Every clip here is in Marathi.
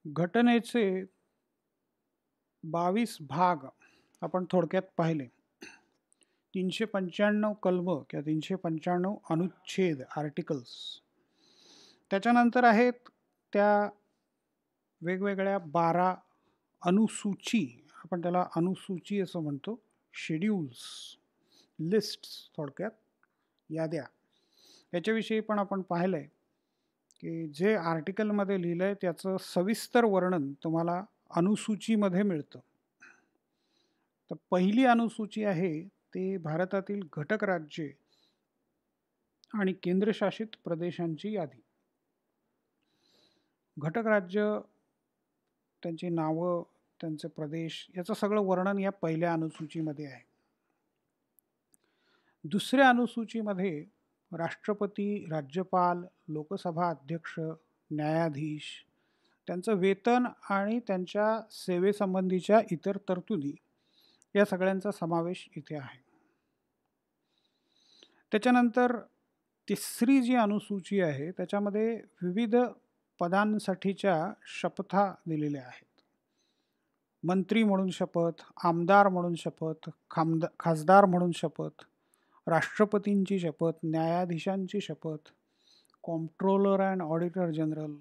घटनेचे 22 भाग आपण थोडक्यात पाहिले. 395 कलम किंवा 395 अनुच्छेद आर्टिकल्स. त्याच्यानंतर आहेत त्या वेगवेगळ्या 12 अनुसूची, आपण त्याला अनुसूची असं म्हणतो, शेड्यूल्स, लिस्ट्स, थोडक्यात याद्या. याच्याविषयी पण आपण पाहिलंय की जे आर्टिकलमध्ये लिहिलंय त्याचं सविस्तर वर्णन तुम्हाला अनुसूचीमध्ये मिळतं. तर पहिली अनुसूची आहे ते भारतातील घटक राज्ये आणि केंद्रशासित प्रदेशांची यादी. घटक राज्य, त्यांची नावं, त्यांचे प्रदेश, याचं सगळं वर्णन या पहिल्या अनुसूचीमध्ये आहे. दुसऱ्या अनुसूचीमध्ये राष्ट्रपती, राज्यपाल, लोकसभा अध्यक्ष, न्यायाधीश, त्यांचं वेतन आणि त्यांच्या सेवेसंबंधीच्या इतर तरतुदी या सगळ्यांचा समावेश इथे आहे. त्याच्यानंतर तिसरी जी अनुसूची आहे त्याच्यामध्ये विविध पदांसाठीच्या शपथा दिलेल्या आहेत. मंत्री म्हणून शपथ, आमदार म्हणून शपथ, खासदार म्हणून शपथ, राष्ट्रपतींची शपथ, न्यायाधीशांची शपथ, कॉम्प्ट्रोलर अँड ऑडिटर जनरल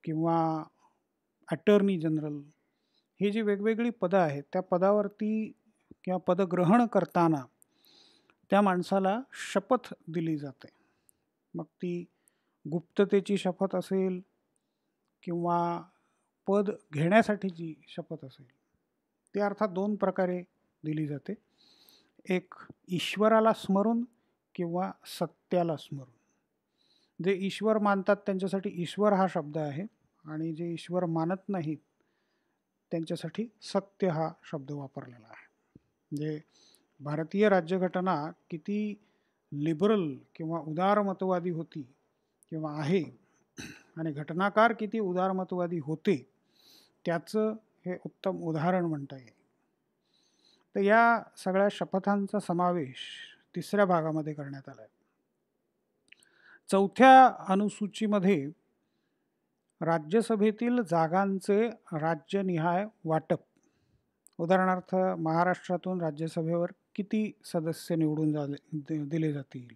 किंवा अटर्नी जनरल, ही जी वेगवेगळी पदं आहेत त्या पदावरती किंवा पदग्रहण करताना त्या माणसाला शपथ दिली जाते. मग ती गुप्ततेची शपथ असेल किंवा पद घेण्यासाठीची शपथ असेल. ती अर्थात 2 प्रकारे दिली जाते. एक ईश्वराला स्मरून किंवा सत्याला स्मरून. जे ईश्वर मानतात त्यांच्यासाठी ईश्वर हा शब्द आहे आणि जे ईश्वर मानत नाहीत त्यांच्यासाठी सत्य हा शब्द वापरलेला आहे. म्हणजे भारतीय राज्यघटना किती लिबरल किंवा उदारमतवादी होती किंवा आहे आणि घटनाकार किती उदारमतवादी होते त्याचं हे उत्तम उदाहरण म्हणता येईल. तर या सगळ्या शपथांचा समावेश तिसऱ्या भागामध्ये करण्यात आला आहे. चौथ्या अनुसूचीमध्ये राज्यसभेतील जागांचे राज्यनिहाय वाटप. उदाहरणार्थ महाराष्ट्रातून राज्यसभेवर किती सदस्य निवडून दिले जातील,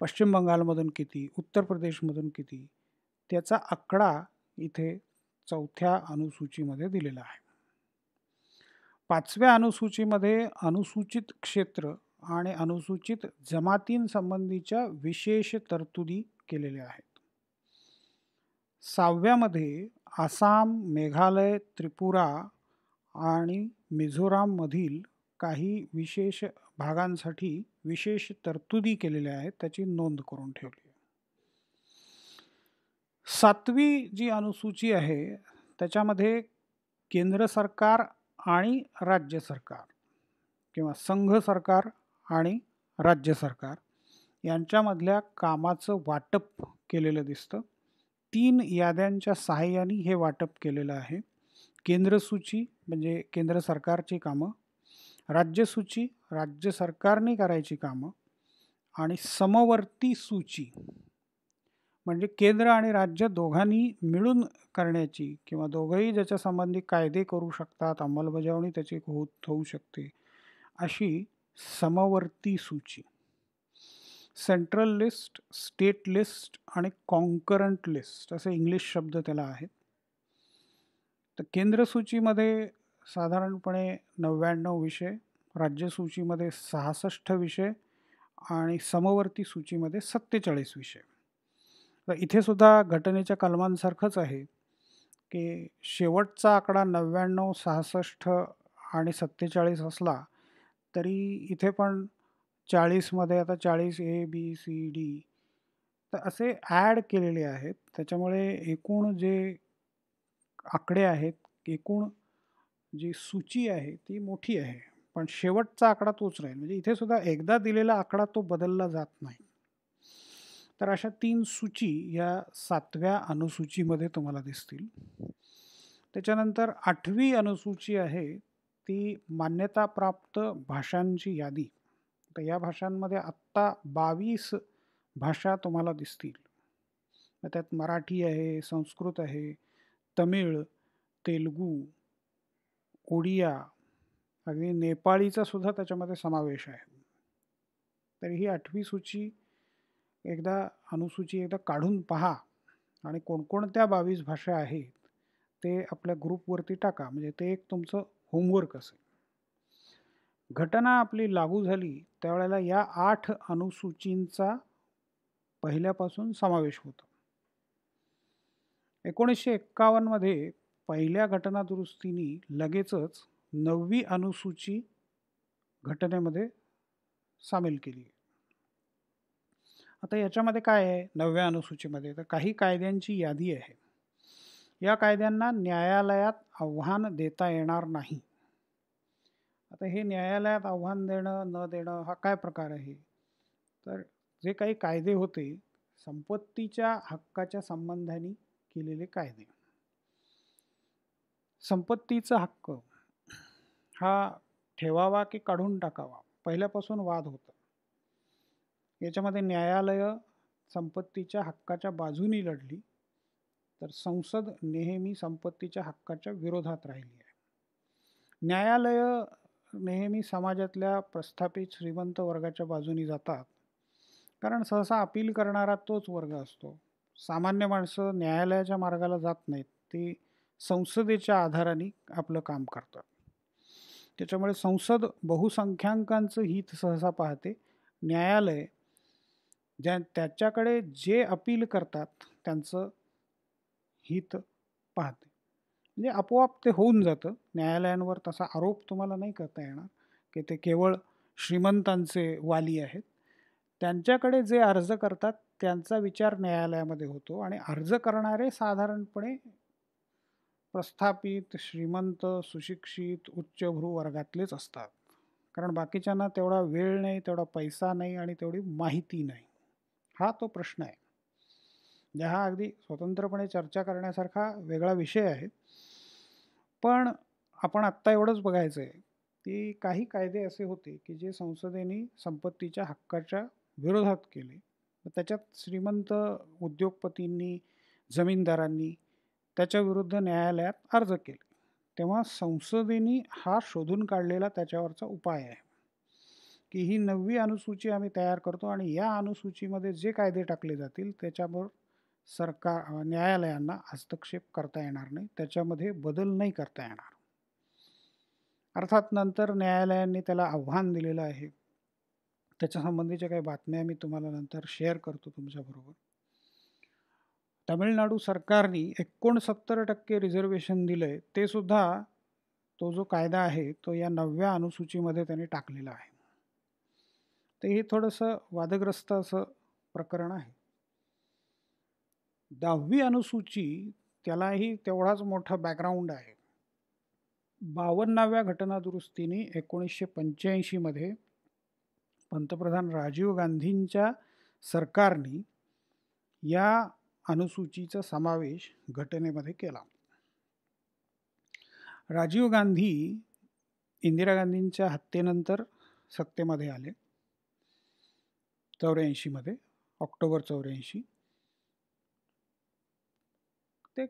पश्चिम बंगालमधून किती, उत्तर प्रदेशमधून किती, त्याचा आकडा इथे चौथ्या अनुसूचीमध्ये दिलेला आहे. पाचव्या अनुसूचीमध्ये अनुसूचित क्षेत्र आणि अनुसूचित जमातींसंबंधीच्या विशेष तरतुदी केलेल्या आहेत. 6व्यामध्ये आसाम, मेघालय, त्रिपुरा आणि मिझोराममधील काही विशेष भागांसाठी विशेष तरतुदी केलेल्या आहेत, त्याची नोंद करून ठेवली. 7वी जी अनुसूची आहे त्याच्यामध्ये केंद्र सरकार आणि राज्य सरकार किंवा संघ सरकार आणि राज्य सरकार यांच्यामधल्या कामाचं वाटप केलेलं दिसतं. 3 याद्यांच्या सहाय्याने हे वाटप केलेलं आहे. केंद्रसूची म्हणजे केंद्र सरकारची कामं, राज्यसूची राज्य सरकारने करायची कामं आणि समवर्ती सूची म्हणजे केंद्र आणि राज्य दोघांनी मिळून करण्याची किंवा दोघंही ज्याच्या संबंधी कायदे करू शकतात, अंमलबजावणी त्याची होऊ शकते, अशी समवर्ती सूची. सेंट्रल लिस्ट, स्टेट लिस्ट आणि कॉन्करंट लिस्ट असे इंग्लिश शब्द त्याला आहेत. तर केंद्र सूचीमध्ये साधारणपणे 99 विषय, राज्यसूचीमध्ये 66 विषय आणि समवर्ती सूचीमध्ये 47 विषय. तर इथे सुद्धा घटनेच्या कलमांसारखंच आहे की शेवटचा आकडा 99, 66 आणि 47 असला तरी इथे पण 40मध्ये आता 40 A, B, C, D तर असे ॲड केलेले आहेत. त्याच्यामुळे एकूण जे आकडे आहेत, एकूण जी सूची आहे ती मोठी आहे, पण शेवटचा आकडा तोच राहील. म्हणजे इथे सुद्धा एकदा दिलेला आकडा तो बदलला जात नाही. तर अशा 3 सूची या 7व्या अनुसूचीमध्ये तुम्हाला दिसतील. त्याच्यानंतर 8वी अनुसूची आहे ती मान्यताप्राप्त भाषांची यादी. तर या भाषांमध्ये आत्ता 22 भाषा तुम्हाला दिसतील. त्यात मराठी आहे, संस्कृत आहे, तमिळ, तेलुगू, ओडिया, अगदी नेपाळीचा सुद्धा त्याच्यामध्ये समावेश आहे. तर ही 8वी सूची एकदा अनुसूची एकदा काढून पहा आणि कोणकोणत्या 22 भाषा आहेत ते आपल्या ग्रुपवरती टाका. म्हणजे ते एक तुमचं होमवर्क असेल. घटना आपली लागू झाली त्यावेळेला या 8 अनुसूचींचा पहिल्यापासून समावेश होता. 1951 मध्ये पहिल्या घटना दुरुस्तीने लगेचच 9वी अनुसूची घटनेमध्ये सामील केली. आता याच्यामध्ये काय आहे 9व्या अनुसूचीमध्ये, तर काही कायद्यांची यादी आहे. या कायद्यांना न्यायालयात आव्हान देता येणार नाही. आता हे न्यायालयात आव्हान देणं न देणं हा काय प्रकार आहे, तर जे काही कायदे होते संपत्तीच्या हक्काच्या संबंधाने केलेले कायदे. संपत्तीचा हक्क हा ठेवावा की काढून टाकावा पहिल्यापासून वाद होता. याच्यामध्ये न्यायालय संपत्तीच्या हक्काच्या बाजूनी लढली, तर संसद नेहमी संपत्तीच्या हक्काच्या विरोधात राहिली आहे. न्यायालय नेहमी समाजातल्या प्रस्थापित श्रीमंत वर्गाच्या बाजूनी जातात, कारण सहसा अपील करणारा तोच वर्ग असतो. सामान्य माणसं न्यायालयाच्या मार्गाला जात नाहीत, ते संसदेच्या आधाराने आपलं काम करतात. त्याच्यामुळे संसद बहुसंख्याकांचं हित सहसा पाहते. न्यायालय त्याच्याकडे जे अपील करतात त्यांचं हित पाहते. म्हणजे आपोआप ते होऊन जातं. न्यायालयांवर तसा आरोप तुम्हाला नाही करता येणार की ते केवळ श्रीमंतांचे वाली आहेत. त्यांच्याकडे जे अर्ज करतात त्यांचा विचार न्यायालयामध्ये होतो आणि अर्ज करणारे साधारणपणे प्रस्थापित, श्रीमंत, सुशिक्षित, उच्चभ्रू वर्गातलेच असतात. कारण बाकीच्यांना तेवढा वेळ नाही, तेवढा पैसा नाही आणि तेवढी माहिती नाही. हा तो प्रश्न आहे. म्हणजे हा अगदी स्वतंत्रपणे चर्चा करण्यासारखा वेगळा विषय आहे. पण आपण आत्ता एवढंच बघायचं आहे की काही कायदे असे होते की जे संसदेने संपत्तीच्या हक्काच्या विरोधात केले. त्याच्यात श्रीमंत उद्योगपतींनी, जमीनदारांनी त्याच्याविरुद्ध न्यायालयात अर्ज केले. तेव्हा संसदेने हा शोधून काढलेला त्याच्यावरचा उपाय आहे की ही 9वी अनुसूची आम्ही तयार करतो आणि या अनुसूचीमध्ये जे कायदे टाकले जातील त्याच्यावर सरकार न्यायालयांना हस्तक्षेप करता येणार नाही, त्याच्यामध्ये बदल नाही करता येणार. अर्थात नंतर न्यायालयांनी त्याला आव्हान दिलेलं आहे. त्याच्या संबंधीच्या काही बातम्या मी तुम्हाला नंतर शेअर करतो तुमच्याबरोबर. तमिळनाडू सरकारने 69% रिझर्वेशन दिलंय, ते सुद्धा तो जो कायदा आहे तो या 9व्या अनुसूचीमध्ये त्यांनी टाकलेला आहे. तर हे थोडंसं वादग्रस्त असं प्रकरण आहे. 10वी अनुसूची त्यालाही तेवढाच मोठा बॅकग्राऊंड आहे. 52व्या घटना दुरुस्तीने 1985 मध्ये पंतप्रधान राजीव गांधींच्या सरकारने या अनुसूचीचा समावेश घटनेमध्ये केला. राजीव गांधी इंदिरा गांधींच्या हत्येनंतर सत्तेमध्ये आले 84 मध्ये, ऑक्टोबर 84. ते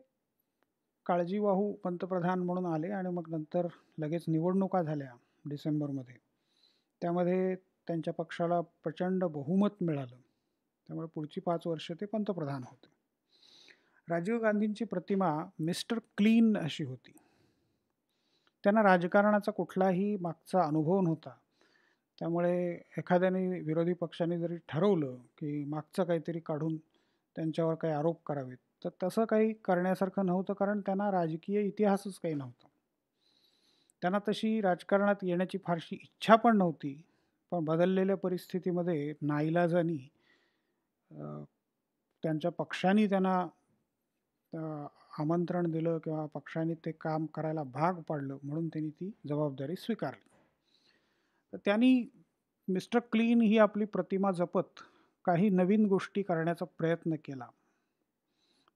काळजीवाहू पंतप्रधान म्हणून आले आणि मग नंतर लगेच निवडणुका झाल्या डिसेंबरमध्ये. त्यामध्ये त्यांच्या पक्षाला प्रचंड बहुमत मिळालं, त्यामुळे पुढची 5 वर्ष ते पंतप्रधान होते. राजीव गांधींची प्रतिमा मिस्टर क्लीन अशी होती. त्यांना राजकारणाचा कुठलाही मागचा अनुभव नव्हता. त्यामुळे एखाद्याने, विरोधी पक्षाने जरी ठरवलं की मागचं काहीतरी काढून त्यांच्यावर काही आरोप करावेत, तर तसं काही करण्यासारखं नव्हतं, कारण त्यांना राजकीय इतिहासच काही नव्हता. त्यांना तशी राजकारणात येण्याची फारशी इच्छा पण नव्हती. पण बदललेल्या परिस्थितीमध्ये नाईलाजानी त्यांच्या पक्षाने त्यांना आमंत्रण दिलं किंवा पक्षाने ते काम करायला भाग पाडलं, म्हणून त्यांनी ती जबाबदारी स्वीकारली. तर त्यांनी मिस्टर क्लीन ही आपली प्रतिमा जपत काही नवीन गोष्टी करण्याचा प्रयत्न केला.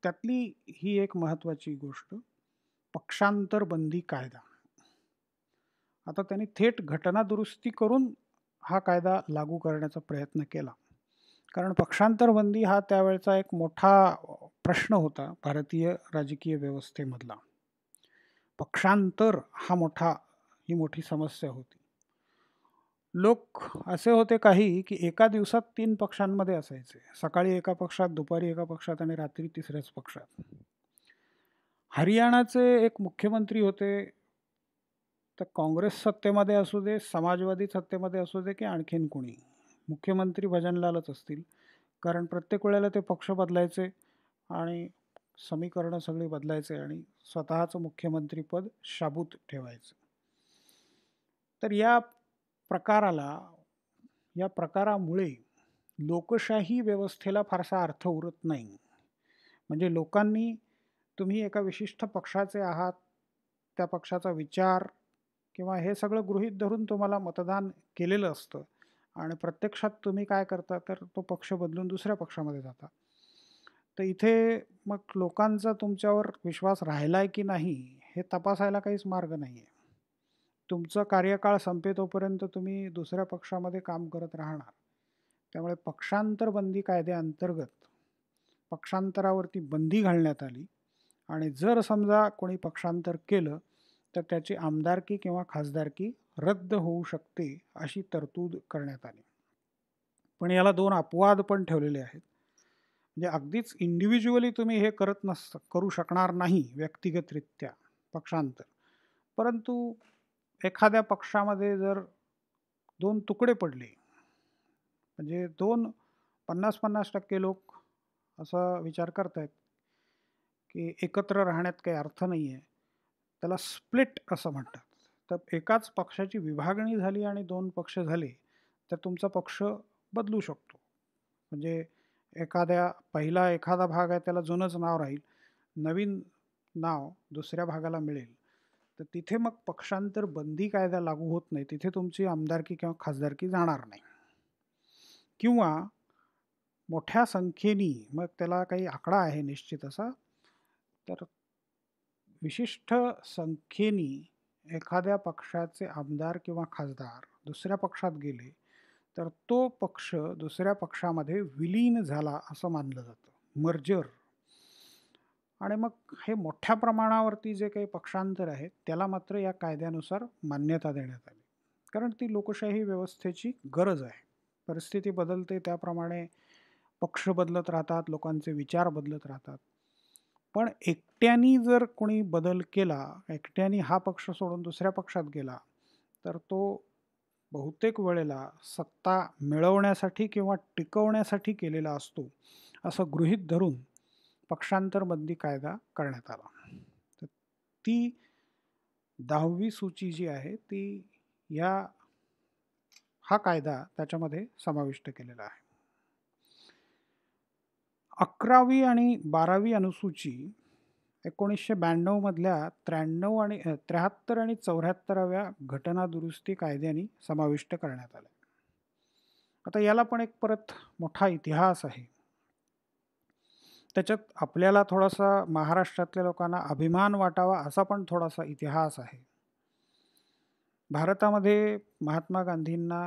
त्यातली ही एक महत्त्वाची गोष्ट, पक्षांतर बंदी कायदा. आता त्यांनी थेट घटना दुरुस्ती करून हा कायदा लागू करण्याचा प्रयत्न केला, कारण पक्षांतर बंदी हा त्यावेळचा एक मोठा प्रश्न होता भारतीय राजकीय व्यवस्थेमधला. पक्षांतर ही मोठी समस्या होती. लोक असे होते काही की एका दिवसात 3 पक्षांमध्ये असायचे. सकाळी एका पक्षात, दुपारी एका पक्षात आणि रात्री तिसऱ्याच पक्षात. हरियाणाचे एक मुख्यमंत्री होते. तर काँग्रेस सत्तेमध्ये असू दे, समाजवादी सत्तेमध्ये असू दे की आणखीन कोणी, मुख्यमंत्री भजनलालच असतील. कारण प्रत्येक वेळेला ते पक्ष बदलायचे आणि समीकरणं सगळी बदलायचे आणि स्वतःचं मुख्यमंत्रीपद शाबूत ठेवायचं. तर प्रकाराला या प्रकारामुळे लोकशाही व्यवस्थेला फारसा अर्थ उरत नाही. म्हणजे लोकांनी, तुम्ही एका विशिष्ट पक्षाचे आहात, त्या पक्षाचा विचार किंवा हे सगळं गृहीत धरून तुम्हाला मतदान केलेलं असतं आणि प्रत्यक्षात तुम्ही काय करता तर तो पक्ष बदलून दुसऱ्या पक्षामध्ये जाता. तर इथे मग लोकांचा तुमच्यावर विश्वास राहिलाय की नाही हे तपासायला काहीच मार्ग नाही आहे. तुमचा कार्यकाळ संपेतोपर्यंत तुम्ही दुसऱ्या पक्षामध्ये काम करत राहणार. त्यामुळे पक्षांतर बंदी कायद्याअंतर्गत पक्षांतरावरती बंदी घालण्यात आली आणि जर समजा कोणी पक्षांतर केलं तर त्याची आमदारकी किंवा खासदारकी रद्द होऊ शकते अशी तरतूद करण्यात आली. पण याला 2 अपवाद पण ठेवलेले आहेत. म्हणजे अगदीच इंडिव्हिज्युअली तुम्ही हे करू शकणार नाही व्यक्तिगतरित्या पक्षांतर. परंतु एखाद्या पक्षामध्ये जर 2 तुकडे पडले, म्हणजे 2 50-50% लोक असा विचार करतायत की एकत्र राहण्यात काही अर्थ नाही आहे, त्याला स्प्लिट असं म्हणतात. तर एकाच पक्षाची विभागणी झाली आणि 2 पक्ष झाले तर तुमचा पक्ष बदलू शकतो. म्हणजे एखादा भाग आहे त्याला जुनंच नाव राहील, नवीन नाव दुसऱ्या भागाला मिळेल. तर तिथे मग पक्षांतर बंदी कायदा लागू होत नाही. तिथे तुमची आमदारकी किंवा खासदारकी जाणार नाही. किंवा मोठ्या संख्येने, मग त्याला काही आकडा आहे निश्चित असा, तर विशिष्ट संख्येने एखाद्या पक्षाचे आमदार किंवा खासदार दुसऱ्या पक्षात गेले तर तो पक्ष दुसऱ्या पक्षामध्ये विलीन झाला असं मानलं जातं, मर्जर. आणि मग हे मोठ्या प्रमाणावरती जे काही पक्षांतर आहे त्याला मात्र या कायद्यानुसार मान्यता देण्यात आली. कारण ती लोकशाही व्यवस्थेची गरज आहे. परिस्थिती बदलते त्याप्रमाणे पक्ष बदलत राहतात, लोकांचे विचार बदलत राहतात. पण एकट्याने जर कोणी बदल केला, एकट्याने हा पक्ष सोडून दुसऱ्या पक्षात गेला तर तो बहुतेक वेळेला सत्ता मिळवण्यासाठी किंवा टिकवण्यासाठी केलेला असतो असं गृहीत धरून पक्षांतर बंदी कायदा करण्यात आला. तर ती 10वी सूची जी आहे ती हा कायदा त्याच्यामध्ये समाविष्ट केलेला आहे. 11वी आणि 12वी अनुसूची 1992 मधल्या 73 आणि 74व्या घटना दुरुस्ती कायद्याने समाविष्ट करण्यात आले. आता याला पण एक परत मोठा इतिहास आहे. त्याच्यात आपल्याला थोडासा महाराष्ट्रातल्या लोकांना अभिमान वाटावा असा पण थोडासा इतिहास आहे. भारतामध्ये महात्मा गांधींना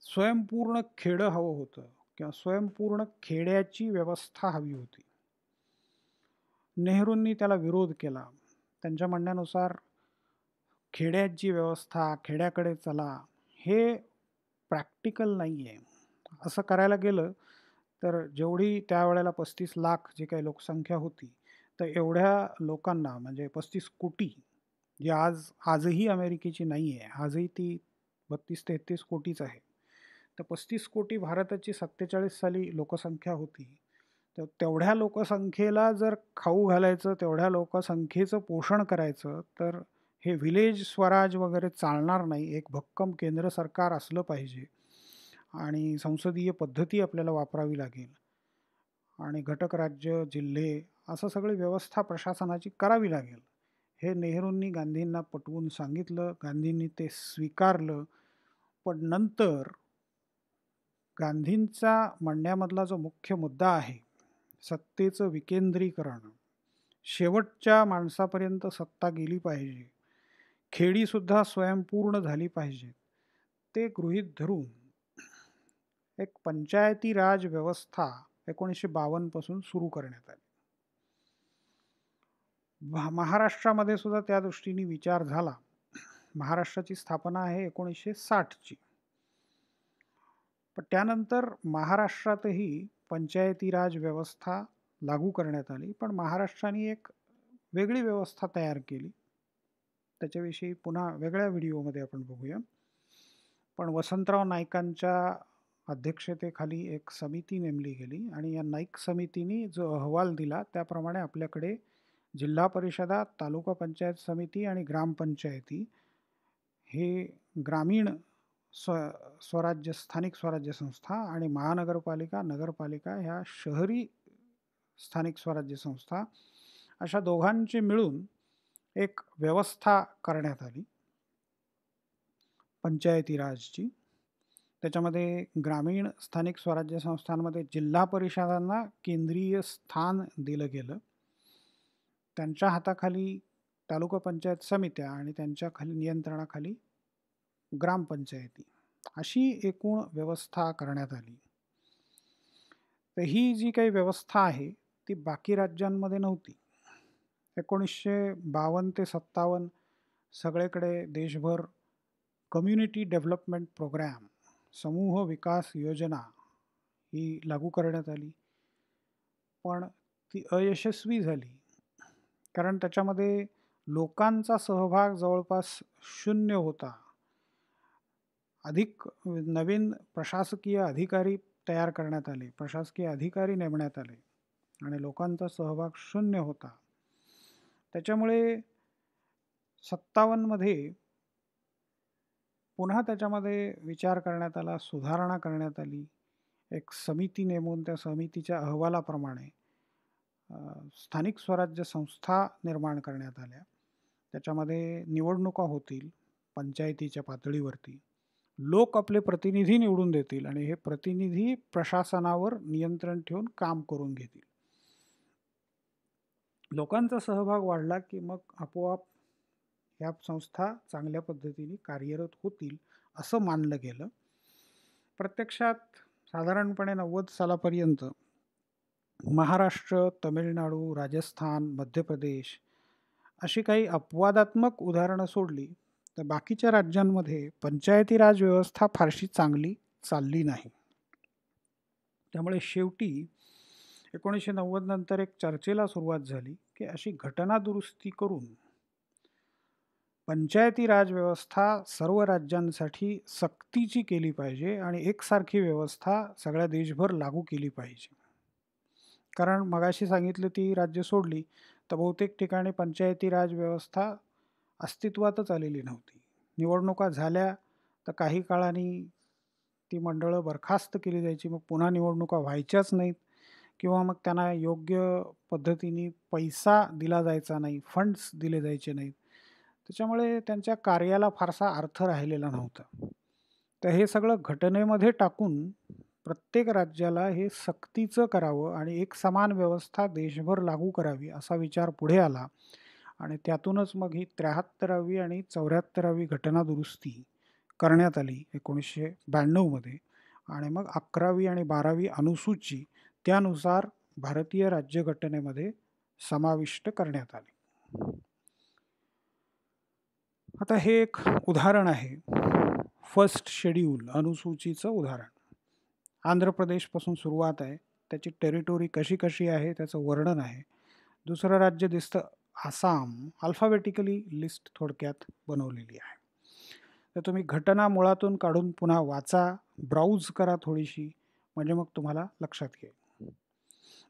स्वयंपूर्ण खेडं हवं होतं किंवा स्वयंपूर्ण खेड्याची व्यवस्था हवी होती. नेहरूंनी त्याला विरोध केला. त्यांच्या म्हणण्यानुसार खेड्याची व्यवस्था, खेड्याकडे चला, हे प्रॅक्टिकल नाही आहे. असं करायला गेलं तर जेवढी त्यावेळेला 35 लाख जी काही लोकसंख्या होती, तर एवढ्या लोकांना म्हणजे 35 कोटी, जी आजही अमेरिकेची नाही आहे, आजही ती 32-33 कोटीच आहे. तर 35 कोटी भारताची 47 साली लोकसंख्या होती. तर तेवढ्या लोकसंख्येला जर खाऊ घालायचं, तेवढ्या लोकसंख्येचं पोषण करायचं, तर हे व्हिलेज स्वराज वगैरे चालणार नाही. एक भक्कम केंद्र सरकार असलं पाहिजे आणि संसदीय पद्धती आपल्याला वापरावी लागेल आणि घटक राज्य, जिल्हे असं सगळी व्यवस्था प्रशासनाची करावी लागेल. हे नेहरूंनी गांधींना पटवून सांगितलं. गांधींनी ते स्वीकारलं. पण नंतर गांधींचा म्हणण्यामधला जो मुख्य मुद्दा आहे, सत्तेचं विकेंद्रीकरण, शेवटच्या माणसापर्यंत सत्ता गेली पाहिजे, खेडीसुद्धा स्वयंपूर्ण झाली पाहिजे, ते गृहीत धरून एक पंचायती राज व्यवस्था 1952 पासून सुरू करण्यात आली. महाराष्ट्रामध्ये सुद्धा त्या दृष्टीने विचार झाला. महाराष्ट्राची स्थापना आहे 1960ची. पण त्यानंतर महाराष्ट्रातही पंचायती राज व्यवस्था लागू करण्यात आली, पण महाराष्ट्राने एक वेगळी व्यवस्था तयार केली. त्याच्याविषयी पुन्हा वेगळ्या व्हिडिओमध्ये आपण बघूया. पण वसंतराव नाईकांच्या अध्यक्षतेखाली एक समिती नेमली गेली आणि या नाईक समितीने जो अहवाल दिला त्याप्रमाणे आपल्याकडे जिल्हा परिषदा, तालुका पंचायत समिती आणि ग्रामपंचायती हे ग्रामीण स्वराज्य स्थानिक स्वराज्य संस्था आणि महानगरपालिका, नगरपालिका ह्या शहरी स्थानिक स्वराज्य संस्था अशा दोघांची मिळून एक व्यवस्था करण्यात आली पंचायती राजची. त्याच्यामध्ये ग्रामीण स्थानिक स्वराज्य संस्थांमध्ये जिल्हा परिषदांना केंद्रीय स्थान दिलं गेलं. त्यांच्या हाताखाली तालुका पंचायत समित्या आणि त्यांच्या खाली नियंत्रणाखाली ग्रामपंचायती अशी एकूण व्यवस्था करण्यात आली. तर ही जी काही व्यवस्था आहे ती बाकी राज्यांमध्ये नव्हती. 1952 ते 57 सगळीकडे देशभर कम्युनिटी डेव्हलपमेंट प्रोग्रॅम, समूह विकास योजना ही लागू करण्यात आली, पण ती अयशस्वी झाली. कारण त्याच्यामध्ये लोकांचा सहभाग जवळपास 0 होता. अधिक नवीन प्रशासकीय अधिकारी तयार करण्यात आले, प्रशासकीय अधिकारी नेमण्यात आले आणि लोकांचा सहभाग 0 होता. त्याच्यामुळे 57 मध्ये पुन्हा त्याच्यामध्ये विचार करण्यात आला, सुधारणा करण्यात आली. एक समिती नेमून त्या समितीच्या अहवालाप्रमाणे स्थानिक स्वराज्य संस्था निर्माण करण्यात आल्या. त्याच्यामध्ये निवडणुका होतील पंचायतीच्या पातळीवरती. लोक आपले प्रतिनिधी निवडून देतील आणि हे प्रतिनिधी प्रशासनावर नियंत्रण ठेवून काम करून घेतील. लोकांचा सहभाग वाढला की मग आपोआप ह्या संस्था चांगल्या पद्धतीने कार्यरत होतील असं मानलं गेलं. प्रत्यक्षात साधारणपणे 90 सालापर्यंत महाराष्ट्र, तमिळनाडू, राजस्थान, मध्य प्रदेश अशी काही अपवादात्मक उदाहरणं सोडली तर बाकीच्या राज्यांमध्ये पंचायती राज व्यवस्था फारशी चांगली चालली नाही. त्यामुळे शेवटी 1990 नंतर एक चर्चेला सुरुवात झाली की अशी घटना दुरुस्ती करून पंचायती राज व्यवस्था सर्व राज्यांसाठी सक्तीची केली पाहिजे आणि एकसारखी व्यवस्था सगळ्या देशभर लागू केली पाहिजे. कारण मगाशी सांगितलं ती राज्य सोडली तर बहुतेक ठिकाणी पंचायती राज व्यवस्था अस्तित्वातच आलेली नव्हती. निवडणुका झाल्या तर काही काळाने ती मंडळं बरखास्त केली जायची, मग पुन्हा निवडणुका व्हायच्याच नाहीत किंवा मग त्यांना योग्य पद्धतीने पैसा दिला जायचा नाही, फंड्स दिले जायचे नाहीत. त्याच्यामुळे त्यांच्या कार्याला फारसा अर्थ राहिलेला नव्हता. तर हे सगळं घटनेमध्ये टाकून प्रत्येक राज्याला हे सक्तीचं करावं आणि एक समान व्यवस्था देशभर लागू करावी असा विचार पुढे आला आणि त्यातूनच मग ही 73वी आणि 74वी घटना दुरुस्ती करण्यात आली 1992 मध्ये. आणि मग 11वी आणि 12वी अनुसूची त्यानुसार भारतीय राज्यघटनेमध्ये समाविष्ट करण्यात आली. आता हे एक उदाहरण आहे, फर्स्ट शेड्यूल अनुसूचीचं उदाहरण. आंध्र प्रदेशपासून सुरुवात आहे, त्याची टेरिटोरी कशी कशी आहे त्याचं वर्णन आहे. दुसरं राज्य दिसतं आसाम, अल्फाबेटिकली लिस्ट थोडक्यात बनवलेली आहे. तर तुम्ही घटना मुळातून काढून पुन्हा वाचा, ब्राउज करा थोडीशी, म्हणजे मग तुम्हाला लक्षात येईल.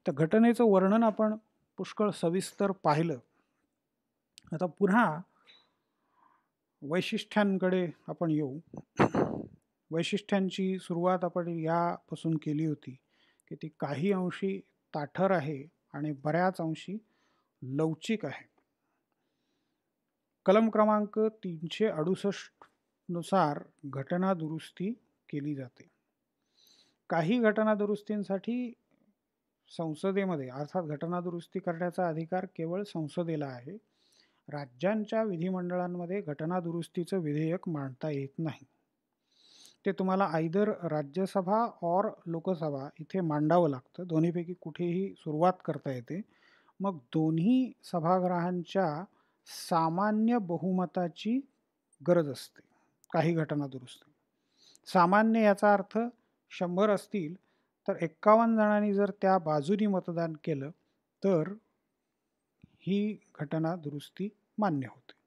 तर घटनेचं वर्णन आपण पुष्कळ सविस्तर पाहिलं. आता पुन्हा वैशिष्ट्यांकडे आपण येऊ. वैशिष्ट्यांची सुरुवात आपण यापासून केली होती की ती काही अंशी ताठर आहे आणि बऱ्याच अंशी लवचिक आहे. कलम क्रमांक 368 नुसार घटना दुरुस्ती केली जाते. काही घटना दुरुस्तींसाठी संसदेमध्ये अर्थात घटना दुरुस्ती करण्याचा अधिकार केवळ संसदेला आहे. राज्यांच्या विधिमंडळांमध्ये घटना दुरुस्तीचं विधेयक मांडता येत नाही. ते तुम्हाला आयदर राज्यसभा और लोकसभा इथे मांडावं लागतं. दोन्हीपैकी कुठेही सुरुवात करता येते. मग दोन्ही सभागृहांच्या सामान्य बहुमताची गरज असते काही घटना दुरुस्ती. सामान्य याचा अर्थ 100 असतील तर 51 जणांनी जर त्या बाजूनी मतदान केलं तर ही घटना दुरुस्ती मान्य होते.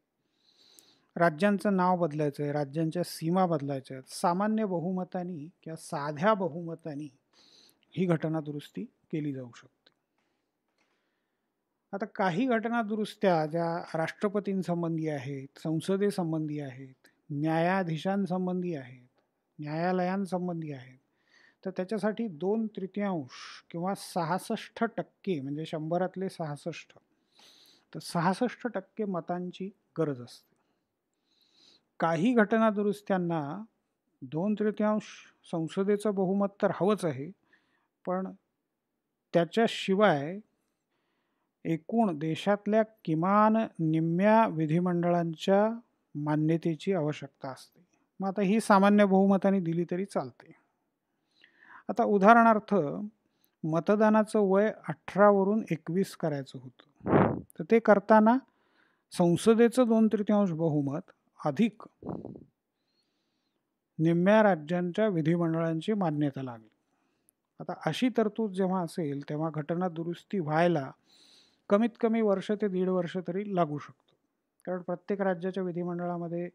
राज्यांचं नाव बदलायचं आहे, राज्यांच्या सीमा बदलायच्या आहेत, सामान्य बहुमतानी किंवा साध्या बहुमतानी ही घटना दुरुस्ती केली जाऊ शकते. आता काही घटना दुरुस्त्या ज्या राष्ट्रपतींसंबंधी आहेत, संसदेसंबंधी आहेत, न्यायाधीशांसंबंधी आहेत, न्यायालयांसंबंधी आहेत, तर त्याच्यासाठी 2/3 किंवा 66% म्हणजे 100तले 66, तर 66% मतांची गरज असते. काही घटना दुरुस्त्यांना 2/3 संसदेचं बहुमत तर हवंच आहे, पण त्याच्याशिवाय एकूण देशातल्या किमान निम्म्या विधिमंडळांच्या मान्यतेची आवश्यकता असते. मग आता ही सामान्य बहुमताने दिली तरी चालते. आता उदाहरणार्थ मतदानाचं वय 18 वरून 21 करायचं होतं, तर ते करताना संसदेचं 2/3 बहुमत अधिक निम्म्या राज्यांच्या विधिमंडळांची मान्यता लागली. आता अशी तरतूद जेव्हा असेल तेव्हा घटना दुरुस्ती व्हायला कमीत कमी वर्ष ते 1.5 वर्ष तरी लागू शकतो. कारण प्रत्येक राज्याच्या विधिमंडळामध्ये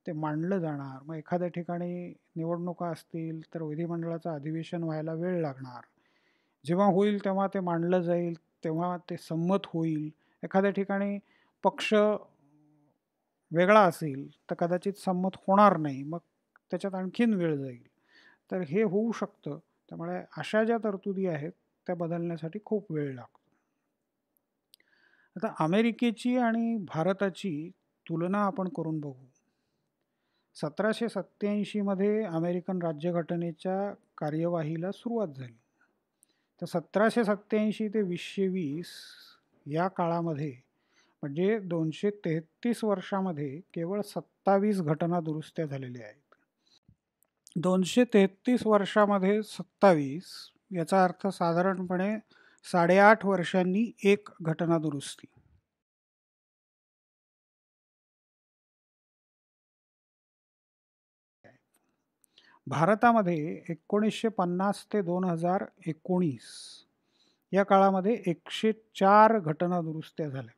ते मांडलं जाणार. मग एखाद्या ठिकाणी निवडणुका असतील तर विधिमंडळाचं अधिवेशन व्हायला वेळ लागणार. जेव्हा होईल तेव्हा ते मांडलं जाईल, तेव्हा ते संमत होईल. एखाद्या ठिकाणी पक्ष वेगळा असेल तर कदाचित संमत होणार नाही, मग त्याच्यात आणखीन वेळ जाईल. तर हे होऊ शकतं. त्यामुळे अशा ज्या तरतुदी आहेत त्या बदलण्यासाठी खूप वेळ लागतो. आता अमेरिकेची आणि भारताची तुलना आपण करून बघू. 1787 अमेरिकन राज्यघटनेच्या कार्यवाहीला सुरुवात झाली. तर 1787 ते 2020 या काळामध्ये म्हणजे 233 वर्षामध्ये केवळ 27 घटना दुरुस्त्या झालेल्या आहेत. 233 वर्षामध्ये 27 याचा अर्थ साधारणपणे 8.5 वर्षांनी एक घटना दुरुस्ती. भारतामध्ये 1950 ते 2019 या काळामध्ये 104 घटना दुरुस्त्या झाल्या.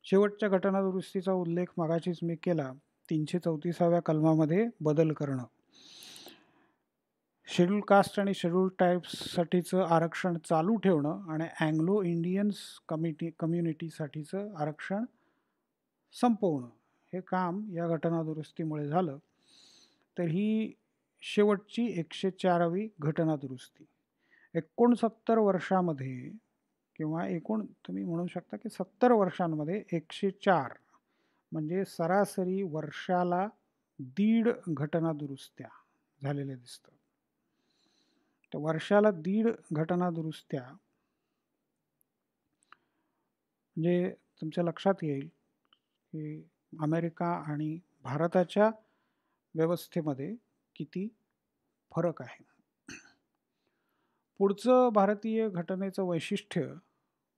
शेवटच्या घटना दुरुस्तीचा उल्लेख मगाशीच मी केला, 334व्या कलमामध्ये बदल करणं. शेड्यूल कास्ट आणि शेड्यूल टाईप्ससाठीचं आरक्षण चालू ठेवणं आणि अँग्लो इंडियन्स कम्युनिटीसाठीचं आरक्षण संपवणं हे काम या घटना दुरुस्तीमुळे झालं. तर ही शेवटची 104वी घटना दुरुस्ती. 69 वर्षामध्ये किंवा एकूण तुम्ही म्हणू शकता की 70 वर्षांमध्ये 104 म्हणजे सरासरी वर्षाला 1.5 घटना दुरुस्त्या झालेल्या दिसतात. तर वर्षाला 1.5 घटना दुरुस्त्या म्हणजे तुमच्या लक्षात येईल की अमेरिका आणि भारताच्या व्यवस्थेमध्ये किती फरक आहे. पुढचं भारतीय घटनेचं वैशिष्ट्य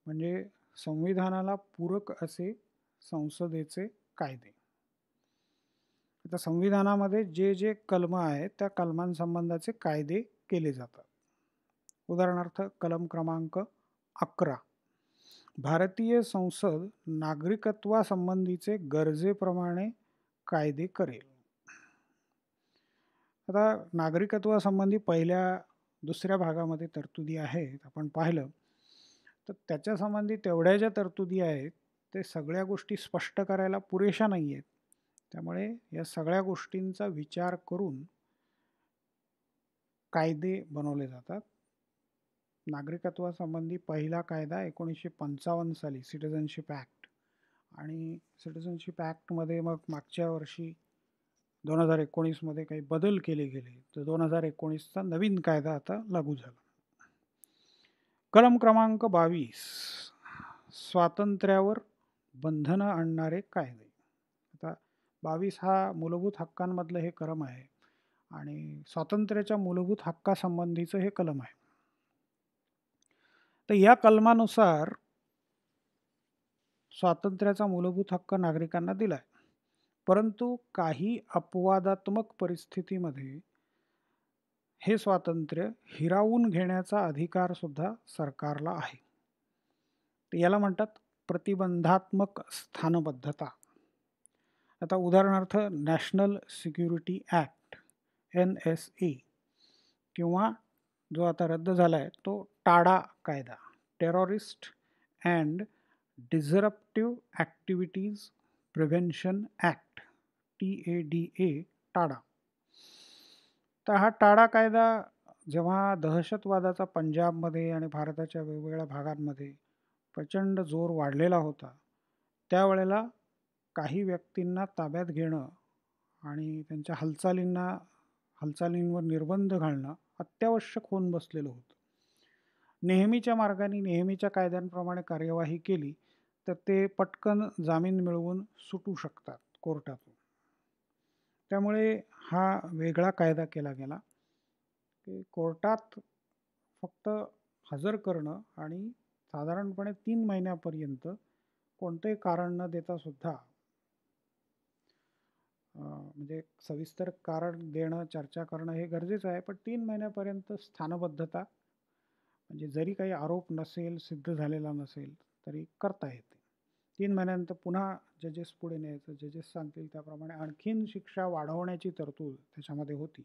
म्हणजे संविधानाला पूरक असे संसदेचे कायदे. आता संविधानामध्ये जे जे कलम आहेत त्या कलमांसंबंधाचे कायदे केले जातात. उदाहरणार्थ कलम क्रमांक 11, भारतीय संसद नागरिकत्वासंबंधीचे गरजेप्रमाणे कायदे करेल. आता नागरिकत्वासंबंधी पहिल्या दुसऱ्या भागामध्ये तरतुदी आहेत. आपण पाहिलं तर त्याच्यासंबंधी तेवढ्या ज्या तरतुदी आहेत ते सगळ्या गोष्टी स्पष्ट करायला पुरेशा नाही आहेत. त्यामुळे या सगळ्या गोष्टींचा विचार करून कायदे बनवले जातात. नागरिकत्वासंबंधी पहिला कायदा 1955 साली सिटिझनशिप ॲक्ट, आणि सिटिझनशिप ॲक्टमध्ये मग मागच्या वर्षी 2019मध्ये काही बदल केले गेले, तर 2019चा नवीन कायदा आता लागू झाला. कलम क्रमांक 22, स्वातंत्र्यावर बंधनं आणणारे कायदे. आता 22 हा मूलभूत हक्कांमधलं हे कलम आहे. आणि स्वातंत्र्याच्या मूलभूत हक्कासंबंधीचं हे कलम आहे. तर या कलमानुसार स्वातंत्र्याचा मूलभूत हक्क नागरिकांना दिलाय. परंतु काही अपवादात्मक परिस्थितीमध्ये हे स्वातंत्र्य हिरावून घेण्याचा अधिकार सुद्धा सरकारला आहे. तर याला म्हणतात प्रतिबंधात्मक स्थानबद्धता. आता उदाहरणार्थ नॅशनल सिक्युरिटी ॲक्ट NSA किंवा जो आता रद्द झाला आहे तो टाडा कायदा, terrorist and disruptive activities prevention act TADA TADA. तर हा टाडा कायदा जेव्हा दहशतवादाचा पंजाबमध्ये आणि भारताच्या वेगवेगळ्या भागांमध्ये प्रचंड जोर वाढलेला होता, त्यावेळेला काही व्यक्तींना ताब्यात घेणं आणि त्यांच्या हालचालींवर निर्बंध घालणं अत्यावश्यक होऊन बसलेलं होतं. नेहमीच्या मार्गाने नेहमीच्या कायद्यांप्रमाणे कार्यवाही केली तर ते पटकन जामीन मिळवून सुटू शकतात कोर्टातून. त्यामुळे हा वेगळा कायदा केला गेला की कोर्टात फक्त हजर करणं आणि साधारणपणे 3 महिन्यापर्यंत कोणतंही कारण न देता सुद्धा म्हणजे सविस्तर कारण देणं, चर्चा करणं हे गरजेचं आहे, पण 3 महिन्यापर्यंत स्थानबद्धता म्हणजे जरी काही आरोप नसेल, सिद्ध झालेला नसेल तरी करता येते. 3 महिन्यानंतर पुन्हा जजेस पुढे न्यायचं, जजेस सांगतील त्याप्रमाणे आणखीन शिक्षा वाढवण्याची तरतूद त्याच्यामध्ये होती.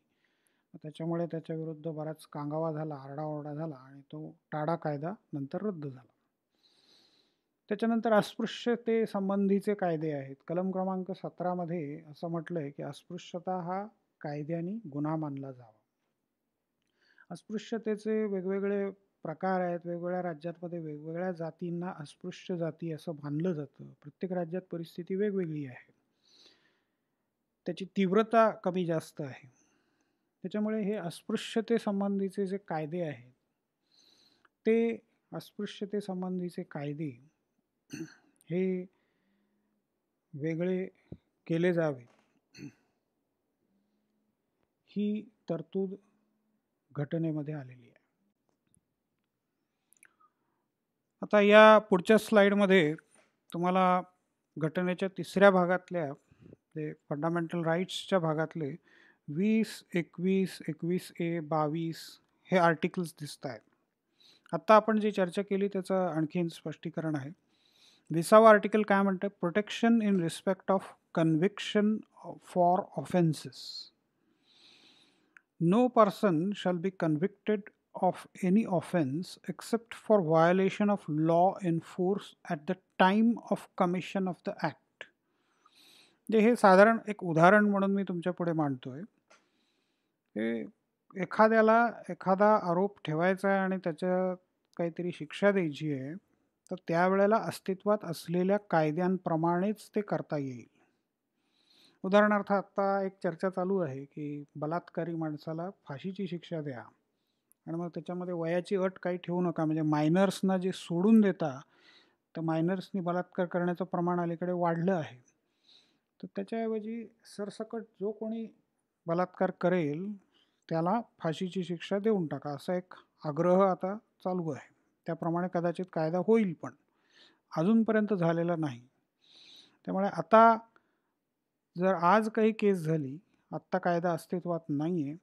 त्याच्यामुळे त्याच्याविरुद्ध बराच कांगावा झाला, आरडाओरडा झाला आणि तो टाडा कायदा नंतर रद्द झाला. त्याच्यानंतर अस्पृश्यते संबंधीचे कायदे आहेत. कलम क्रमांक 17 मध्ये असं म्हटलं आहे की अस्पृश्यता हा कायद्याने गुन्हा मानला जावा. अस्पृश्यतेचे वेगवेगळे प्रकार आहेत. वेगवेगळ्या राज्यांमध्ये वेगवेगळ्या जातींना अस्पृश्य जाती असं मानलं जातं. प्रत्येक राज्यात परिस्थिती वेगवेगळी आहे, त्याची तीव्रता कमी जास्त आहे. त्याच्यामुळे हे अस्पृश्यते संबंधीचे जे कायदे आहेत ते अस्पृश्यते संबंधीचे कायदे हे वेगळे केले जावे ही तरतूद घटनेमध्ये आलेली आहे. आता या पुढच्या स्लाइडमध्ये तुम्हाला घटनेच्या 3ऱ्या भागातल्या ते फंडामेंटल राईट्सच्या भागातले 20, 21, 21A, 22 हे आर्टिकल्स दिसत आहेत. आत्ता आपण जी चर्चा केली त्याचं आणखीन स्पष्टीकरण आहे. 20वा आर्टिकल काय म्हणतं? Protection in respect of conviction for offences. No person shall be convicted of any offense except for violation of law in force at the time of commission of the act. हे साधारण एक उदाहरण म्हणून मी तुमच्या पुढे मांडतोय. हे एखाद्याला एखादा आरोप ठेवायचा आहे आणि त्याच्या काहीतरी शिक्षा द्यायची आहे, तर त्यावेळेला अस्तित्वात असलेल्या कायद्यांप्रमाणेच ते करता येईल. उदाहरणार्थ आत्ता एक चर्चा चालू आहे की बलात्कारी माणसाला फाशीची शिक्षा द्या आणि मग त्याच्यामध्ये वयाची अट काही ठेवू नका, म्हणजे मायनर्सना जे सोडून देता तर मायनर्सनी बलात्कार करण्याचं प्रमाण अलीकडे वाढलं आहे. तर त्याच्याऐवजी सरसकट जो कोणी बलात्कार करेल त्याला फाशीची शिक्षा देऊन टाका असा एक आग्रह आता चालू आहे. त्याप्रमाणे कदाचित कायदा होईल, पण अजूनपर्यंत झालेला नाही. त्यामुळे आता जर आज काही केस झाली, आत्ता कायदा अस्तित्वात नाही आहे,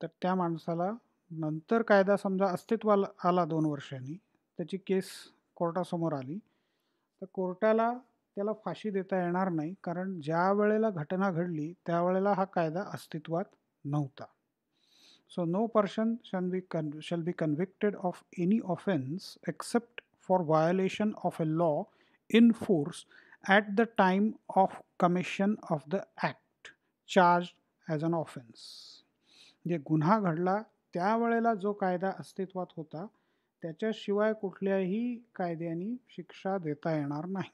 तर त्या माणसाला नंतर कायदा समजा अस्तित्वाला आला 2 वर्षांनी, त्याची केस कोर्टासमोर आली, तर कोर्टाला त्याला फाशी देता येणार नाही, कारण ज्या वेळेला घटना घडली त्यावेळेला हा कायदा अस्तित्वात नव्हता. So no person shall be convicted of any offense except for violation of a law in force at the time of commission of the act charged as an offense. जे गुन्हा घडला त्यावेळेला जो कायदा अस्तित्वात होता त्याच्याशिवाय कुठल्याही कायद्याने शिक्षा देता येणार नाही.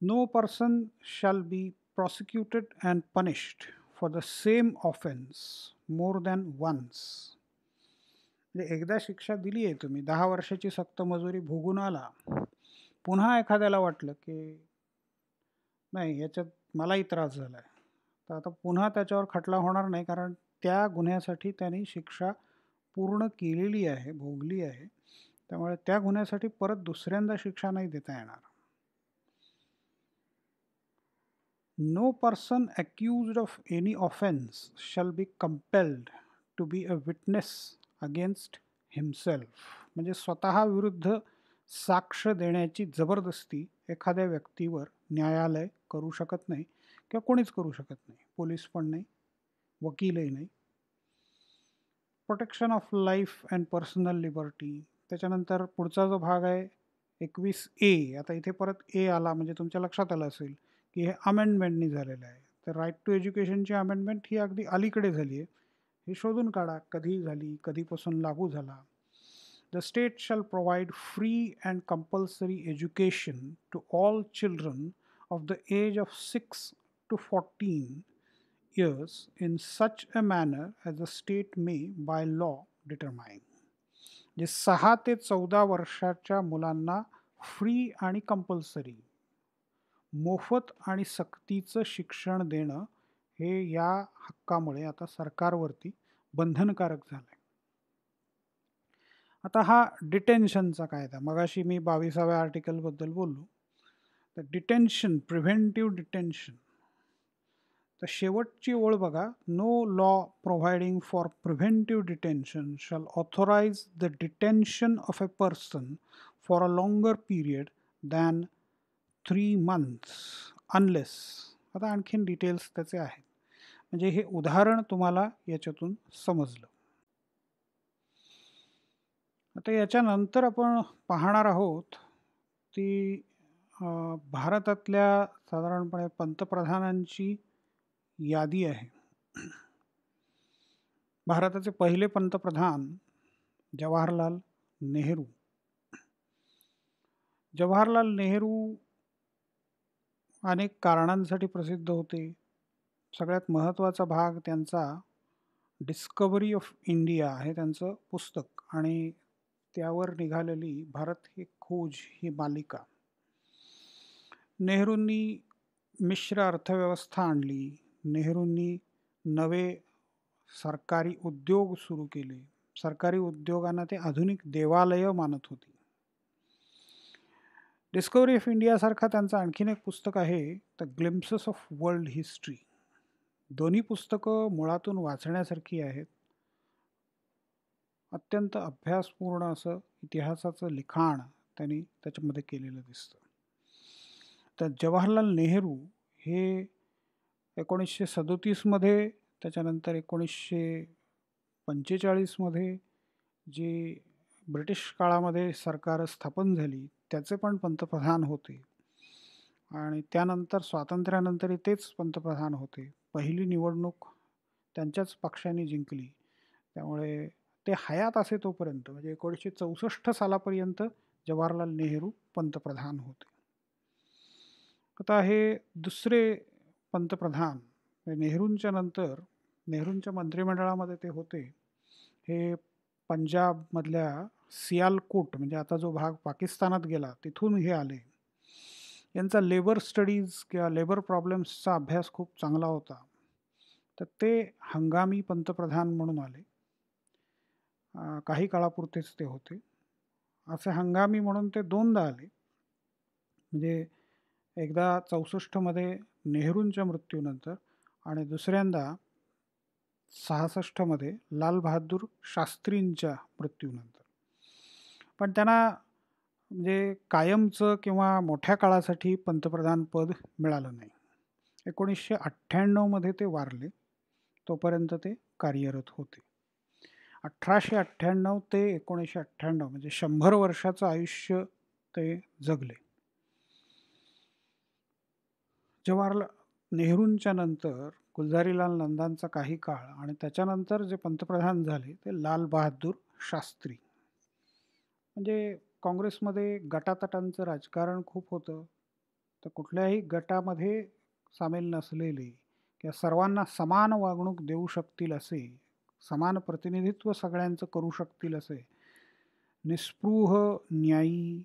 No person shall be prosecuted and punished for the same offense more than once. म्हणजे एकदा शिक्षा दिली आहे तुम्ही, 10 वर्षाची सक्त मजुरी भोगून आला, पुन्हा एखाद्याला वाटलं की नाही याच्यात मलाही त्रास झाला आहे, तर आता पुन्हा त्याच्यावर खटला होणार नाही, कारण त्या गुन्ह्यासाठी त्यांनी शिक्षा पूर्ण केलेली आहे, भोगली आहे. त्यामुळे त्या गुन्ह्यासाठी परत दुसऱ्यांदा शिक्षा नाही देता येणार. No person accused of any offence shall be compelled to be a witness against himself. म्हणजे स्वतः विरुद्ध साक्ष देण्याची जबरदस्ती एखाद्या व्यक्तीवर न्यायालय करू शकत नाही किंवा कोणीच करू शकत नाही. पोलीस पण नाही, वकीलही नाही. Protection of life and personal liberty. त्याच्यानंतर पुढचा जो भाग आहे 21A. आता इथे परत ए आला म्हणजे तुमच्या लक्षात आलं असेल की हे अमेंडमेंटनी झालेलं आहे. तर राईट टू एज्युकेशनची अमेंडमेंट ही अगदी अलीकडे झाली आहे. हे शोधून काढा कधी झाली, कधीपासून लागू झाला. The state shall provide free and compulsory education to all children of the age of 6 to 14 years in such a manner as the state may by law determine. जे 6 ते 14 वर्षाच्या मुलांना फ्री आणि कंपल्सरी, मोफत आणि सक्तीचं शिक्षण देणं हे या हक्कामुळे आता सरकारवरती बंधनकारक झालं आहे. आता हा डिटेन्शनचा कायदा, मगाशी मी 22व्या आर्टिकलबद्दल बोललो. तर डिटेन्शन, प्रिव्हेंटिव्ह डिटेन्शन, तर शेवटची ओळ बघा. No law providing for preventive detention shall authorise the detention of a person for a longer period than 3 months unless. आता आणखीन डिटेल्स त्याचे आहेत. म्हणजे हे उदाहरण तुम्हाला याच्यातून समजलं. आता याच्यानंतर आपण पाहणार आहोत ती भारतातल्या साधारणपणे पंतप्रधानांची यादी आहे. भारताचे पहिले पंतप्रधान जवाहरलाल नेहरू. जवाहरलाल नेहरू अनेक कारणांसाठी प्रसिद्ध होते. सगळ्यात महत्त्वाचा भाग त्यांचा डिस्कव्हरी ऑफ इंडिया हे त्यांचं पुस्तक आणि त्यावर निघालेली भारत ही खोज ही मालिका. नेहरूंनी मिश्र अर्थव्यवस्था आणली. नेहरूंनी नवे सरकारी उद्योग सुरू केले. सरकारी उद्योगांना ते आधुनिक देवालय मानत होती. डिस्कव्हरी ऑफ इंडियासारखा त्यांचं आणखीन एक पुस्तक आहे the glimpses of world history. दोन्ही पुस्तकं मुळातून वाचण्यासारखी आहेत. अत्यंत अभ्यासपूर्ण असं इतिहासाचं लिखाण त्यांनी त्याच्यामध्ये केलेलं दिसतं. तर जवाहरलाल नेहरू हे 1937मध्ये, त्याच्यानंतर 1945मध्ये जी ब्रिटिश काळामध्ये सरकार स्थापन झाली त्याचे पण पंतप्रधान होते आणि त्यानंतर स्वातंत्र्यानंतरही तेच पंतप्रधान होते. पहिली निवडणूक त्यांच्याच पक्षाने जिंकली. त्यामुळे ते हयात असे तोपर्यंत म्हणजे 1964 सालापर्यंत जवाहरलाल नेहरू पंतप्रधान होते. आता हे दुसरे पंतप्रधान नेहरूंच्या नंतर नेहरूंच्या मंत्रिमंडळामध्ये ते होते. हे पंजाबमधल्या सियालकोट म्हणजे आता जो भाग पाकिस्तानात गेला तिथून हे आले. यांचा लेबर स्टडीज किंवा लेबर प्रॉब्लेम्सचा अभ्यास खूप चांगला होता. तर ते हंगामी पंतप्रधान म्हणून आले. काही काळापुरतेच ते होते. असे हंगामी म्हणून ते दोनदा आले. म्हणजे एकदा 64मध्ये नेहरूंच्या मृत्यूनंतर आणि दुसऱ्यांदा 66मध्ये लाल बहादूर शास्त्रींच्या मृत्यूनंतर. पण त्यांना म्हणजे कायमचं किंवा मोठ्या काळासाठी पंतप्रधान पद मिळालं नाही. 1998मध्ये ते वारले. तोपर्यंत ते कार्यरत होते. 1898 ते 1998 म्हणजे 100 वर्षाचं आयुष्य ते जगले. जवाहरलाल नेहरूंच्या नंतर गुलझारीलाल नंदांचा काही काळ आणि त्याच्यानंतर जे पंतप्रधान झाले ते लाल बहादूर शास्त्री. म्हणजे काँग्रेसमध्ये गटातटांचं राजकारण खूप होतं. तर कुठल्याही गटामध्ये सामील नसलेले किंवा सर्वांना समान वागणूक देऊ शकतील असे, समान प्रतिनिधित्व सगळ्यांचं करू शकतील असे निस्पृह, न्यायी,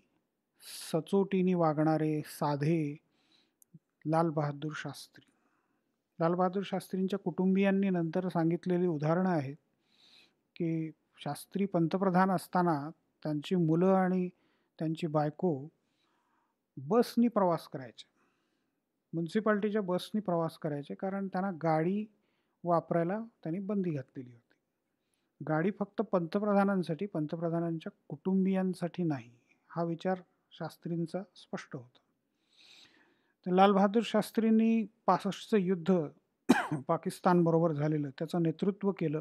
सचोटीने वागणारे साधे लाल बहादूर शास्त्री. लालबहादूर शास्त्रींच्या कुटुंबियांनी नंतर सांगितलेली उदाहरणं आहेत, की शास्त्री पंतप्रधान असताना त्यांची मुलं आणि त्यांची बायको बसनी प्रवास करायचे. म्युन्सिपाल्टीच्या बसनी प्रवास करायचे, कारण त्यांना गाडी वापरायला त्यांनी बंदी घातलेली होती. गाडी फक्त पंतप्रधानांसाठी, पंतप्रधानांच्या कुटुंबियांसाठी नाही, हा विचार शास्त्रींचा स्पष्ट होता. तर लालबहादूर शास्त्रींनी 65चं युद्ध पाकिस्तानबरोबर झालेलं त्याचं नेतृत्व केलं.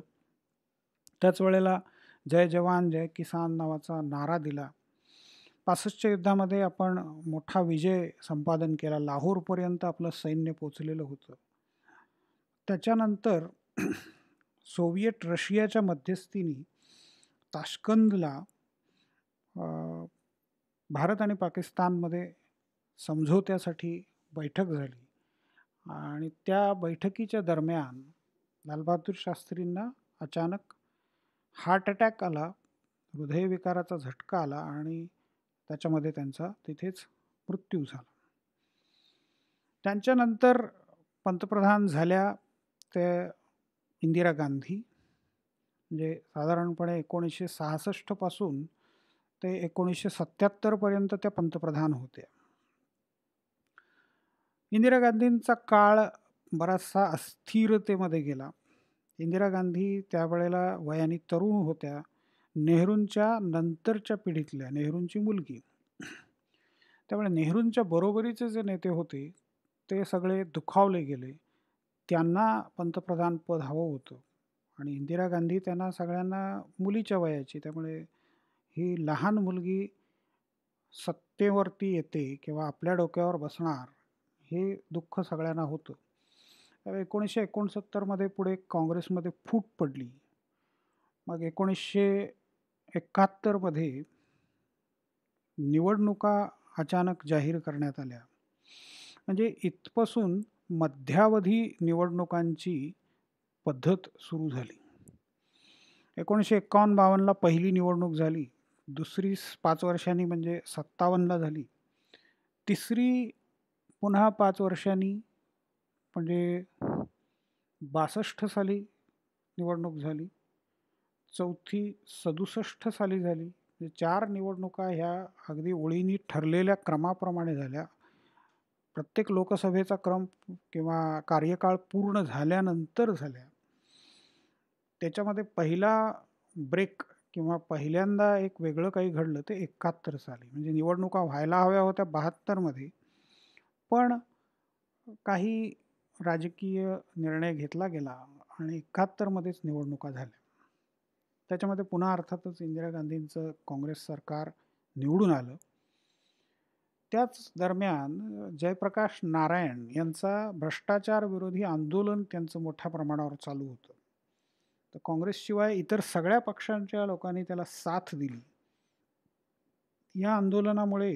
त्याच वेळेला जय जवान जय किसान नावाचा नारा दिला. 65च्या युद्धामध्ये आपण मोठा विजय संपादन केला. लाहोरपर्यंत आपलं सैन्य पोचलेलं होतं. त्याच्यानंतर सोव्हिएट रशियाच्या मध्यस्थीने ताश्कंदला भारत आणि पाकिस्तानमध्ये समझोत्यासाठी बैठक झाली आणि त्या बैठकीच्या दरम्यान लालबहादूर शास्त्रींना अचानक हार्ट अटॅक आला, हृदयविकाराचा झटका आला आणि त्याच्यामध्ये त्यांचा तिथेच मृत्यू झाला. त्यांच्यानंतर पंतप्रधान झाल्या ते इंदिरा गांधी, म्हणजे साधारणपणे 1966 पासून ते 1977 पर्यंत त्या पंतप्रधान होत्या. इंदिरा गांधींचा काळ बराचसा अस्थिरतेमध्ये गेला. इंदिरा गांधी त्यावेळेला वयाने तरुण होत्या. नेहरूंच्या नंतरच्या पिढीतल्या, नेहरूंची मुलगी. त्यामुळे नेहरूंच्या बरोबरीचे जे नेते होते ते सगळे दुखावले गेले. त्यांना पंतप्रधान पद हवं होतं आणि इंदिरा गांधी त्यांना सगळ्यांना मुलीच्या वयाची, त्यामुळे ही लहान मुलगी सत्तेवरती येते किंवा आपल्या डोक्यावर बसणार, हे दुःख सगळ्यांना होतं. त्यामुळे 1969मध्ये पुढे काँग्रेसमध्ये फूट पडली. मग 1971मध्ये निवडणुका अचानक जाहीर करण्यात आल्या. म्हणजे इथपासून मध्यावधी निवडणुकांची पद्धत सुरू झाली. 1951-52ला पहिली निवडणूक झाली. दुसरी 5 वर्षांनी म्हणजे 57ला झाली. तिसरी पुन्हा 5 वर्षांनी म्हणजे 62 साली निवडणूक झाली. चौथी 67 साली झाली. म्हणजे 4 निवडणुका ह्या अगदी ओळीने ठरलेल्या क्रमाप्रमाणे झाल्या. प्रत्येक लोकसभेचा क्रम किंवा कार्यकाळ पूर्ण झाल्यानंतर झाल्या. त्याच्यामध्ये पहिला ब्रेक किंवा पहिल्यांदा एक वेगळं काही घडलं ते 71 साली. म्हणजे निवडणुका व्हायला हव्या होत्या 72मध्ये, पण काही राजकीय निर्णय घेतला गेला आणि 71मध्येच निवडणुका झाल्या. त्याच्यामध्ये पुन्हा अर्थातच इंदिरा गांधींचं काँग्रेस सरकार निवडून आलं. त्याच दरम्यान जयप्रकाश नारायण यांचा भ्रष्टाचार विरोधी आंदोलन त्यांचं मोठ्या प्रमाणावर चालू होतं. तर काँग्रेसशिवाय इतर सगळ्या पक्षांच्या लोकांनी त्याला साथ दिली. या आंदोलनामुळे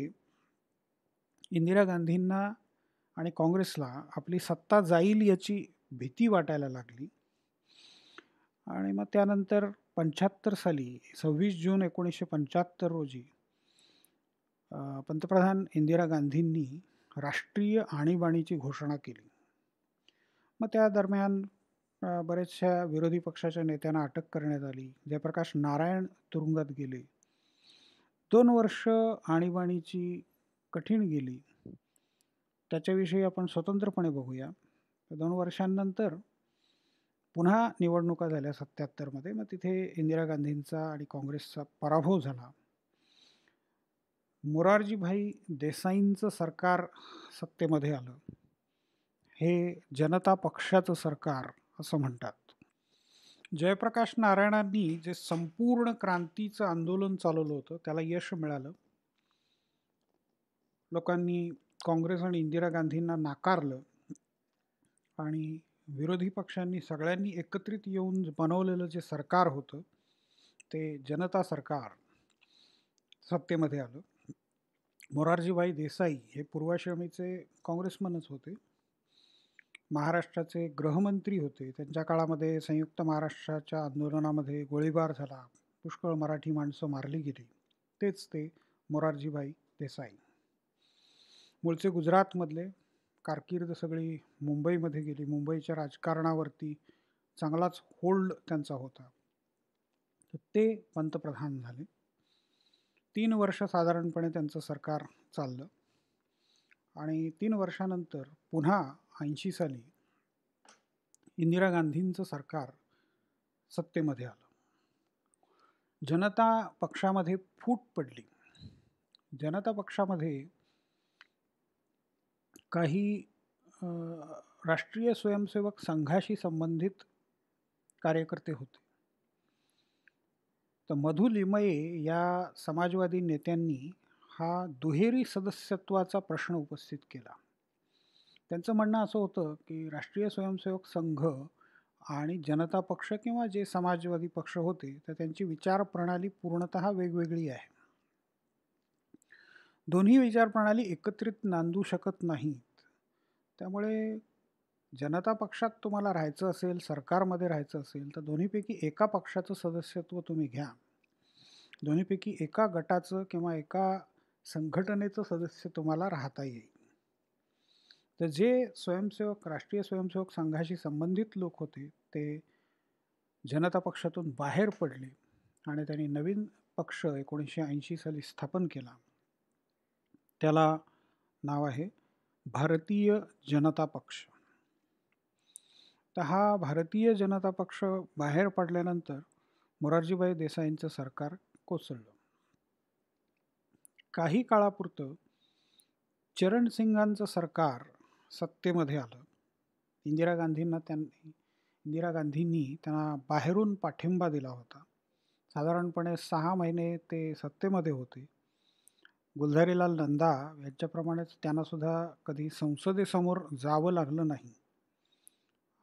इंदिरा गांधींना आणि काँग्रेसला आपली सत्ता जाईल याची भीती वाटायला लागली आणि मग त्यानंतर 75 साली 26 जून 1975 रोजी पंतप्रधान इंदिरा गांधींनी राष्ट्रीय आणीबाणीची घोषणा केली. मग त्या दरम्यान बऱ्याचशा विरोधी पक्षाच्या नेत्यांना अटक करण्यात आली. जयप्रकाश नारायण तुरुंगात गेले. 2 वर्ष आणीबाणीची कठीण गेली. त्याच्याविषयी आपण स्वतंत्रपणे बघूया. 2 वर्षांनंतर पुन्हा निवडणुका झाल्या 77मध्ये. मग तिथे इंदिरा गांधींचा आणि काँग्रेसचा पराभव झाला. मोरारजीभाई देसाईंचं सरकार सत्तेमध्ये आलं. हे जनता पक्षाचं सरकार असं म्हणतात. जयप्रकाश नारायणांनी जे संपूर्ण क्रांतीचं आंदोलन चालवलं होतं त्याला यश मिळालं. लोकांनी काँग्रेस आणि इंदिरा गांधींना नाकारलं आणि विरोधी पक्षांनी सगळ्यांनी एकत्रित येऊन बनवलेलं जे सरकार होतं ते जनता सरकार सत्तेमध्ये आलं. मोरारजीभाई देसाई हे पूर्वाश्रमीचे काँग्रेसमनच होते. महाराष्ट्राचे गृहमंत्री होते. त्यांच्या काळामध्ये संयुक्त महाराष्ट्राच्या आंदोलनामध्ये गोळीबार झाला. पुष्कळ मराठी माणसं मारली गेली. तेच ते मोरारजीभाई देसाई. मूळचे गुजरातमधले, कारकीर्द सगळी मुंबईमध्ये गेली. मुंबईच्या राजकारणावरती चांगलाच होल्ड त्यांचा होता. तर ते पंतप्रधान झाले. 3 वर्ष साधारणपणे त्यांचं सरकार चाललं आणि 3 वर्षानंतर पुन्हा 80 साली इंदिरा गांधींचं सरकार सत्तेमध्ये आलं. जनता पक्षामध्ये फूट पडली. जनता पक्षामध्ये काही राष्ट्रीय स्वयंसेवक संघाशी संबंधित कार्यकर्ते होते. तर मधु लिमये या समाजवादी नेत्यांनी हा दुहेरी सदस्यत्वाचा प्रश्न उपस्थित केला. त्यांचं म्हणणं असं होतं की राष्ट्रीय स्वयंसेवक संघ आणि जनता पक्ष किंवा जे समाजवादी पक्ष होते तर त्यांची विचारप्रणाली पूर्णतः वेगवेगळी आहे. दोन्ही विचारप्रणाली एकत्रित नांदू शकत नाहीत. त्यामुळे जनता पक्षात तुम्हाला राहायचं असेल, सरकारमध्ये राहायचं असेल तर दोन्हीपैकी एका पक्षाचं सदस्यत्व तुम्ही घ्या. दोन्हीपैकी एका गटाचं किंवा एका संघटनेचं सदस्य तुम्हाला राहता येईल. तर जे स्वयंसेवक राष्ट्रीय स्वयंसेवक संघाशी संबंधित लोक होते ते जनता पक्षातून बाहेर पडले आणि त्यांनी नवीन पक्ष 1980 साली स्थापन केला. त्याला नाव आहे भारतीय जनता पक्ष. तर हा भारतीय जनता पक्ष बाहेर पडल्यानंतर मोरारजीभाई देसाईंचं सरकार कोसळलं. काही काळापुरतं चरणसिंगांचं सरकार सत्तेमध्ये आलं. इंदिरा गांधींनी त्यांना बाहेरून पाठिंबा दिला होता. साधारणपणे 6 महिने ते सत्तेमध्ये होते. गुलझारीलाल नंदा यांच्याप्रमाणेच त्यांनासुद्धा कधी संसदेसमोर जावं लागलं नाही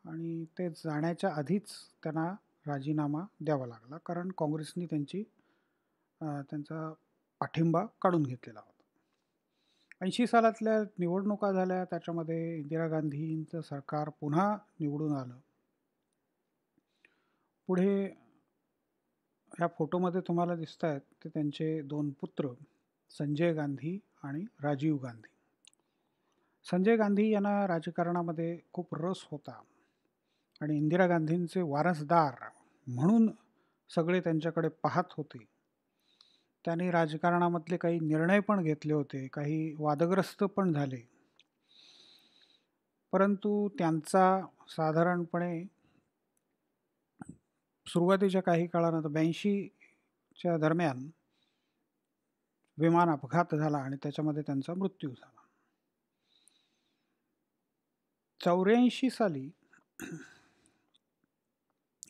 आणि ते जाण्याच्या आधीच त्यांना राजीनामा द्यावा लागला, कारण काँग्रेसनी त्यांचा पाठिंबा काढून घेतलेला होता. 80 सालातल्या निवडणुका झाल्या, त्याच्यामध्ये इंदिरा गांधींचं सरकार पुन्हा निवडून आलं. पुढे ह्या फोटोमध्ये तुम्हाला दिसत आहेत ते त्यांचे 2 पुत्र संजय गांधी आणि राजीव गांधी. संजय गांधी यांना राजकारणामध्ये खूप रस होता आणि इंदिरा गांधींचे वारसदार म्हणून सगळे त्यांच्याकडे पाहत होते. त्यांनी राजकारणामधले काही निर्णय पण घेतले होते, काही वादग्रस्त पण झाले. परंतु त्यांचा साधारणपणे सुरुवातीच्या काही काळानंतर 82च्या दरम्यान विमान अपघात झाला आणि त्याच्यामध्ये त्यांचा मृत्यू झाला. 84 साली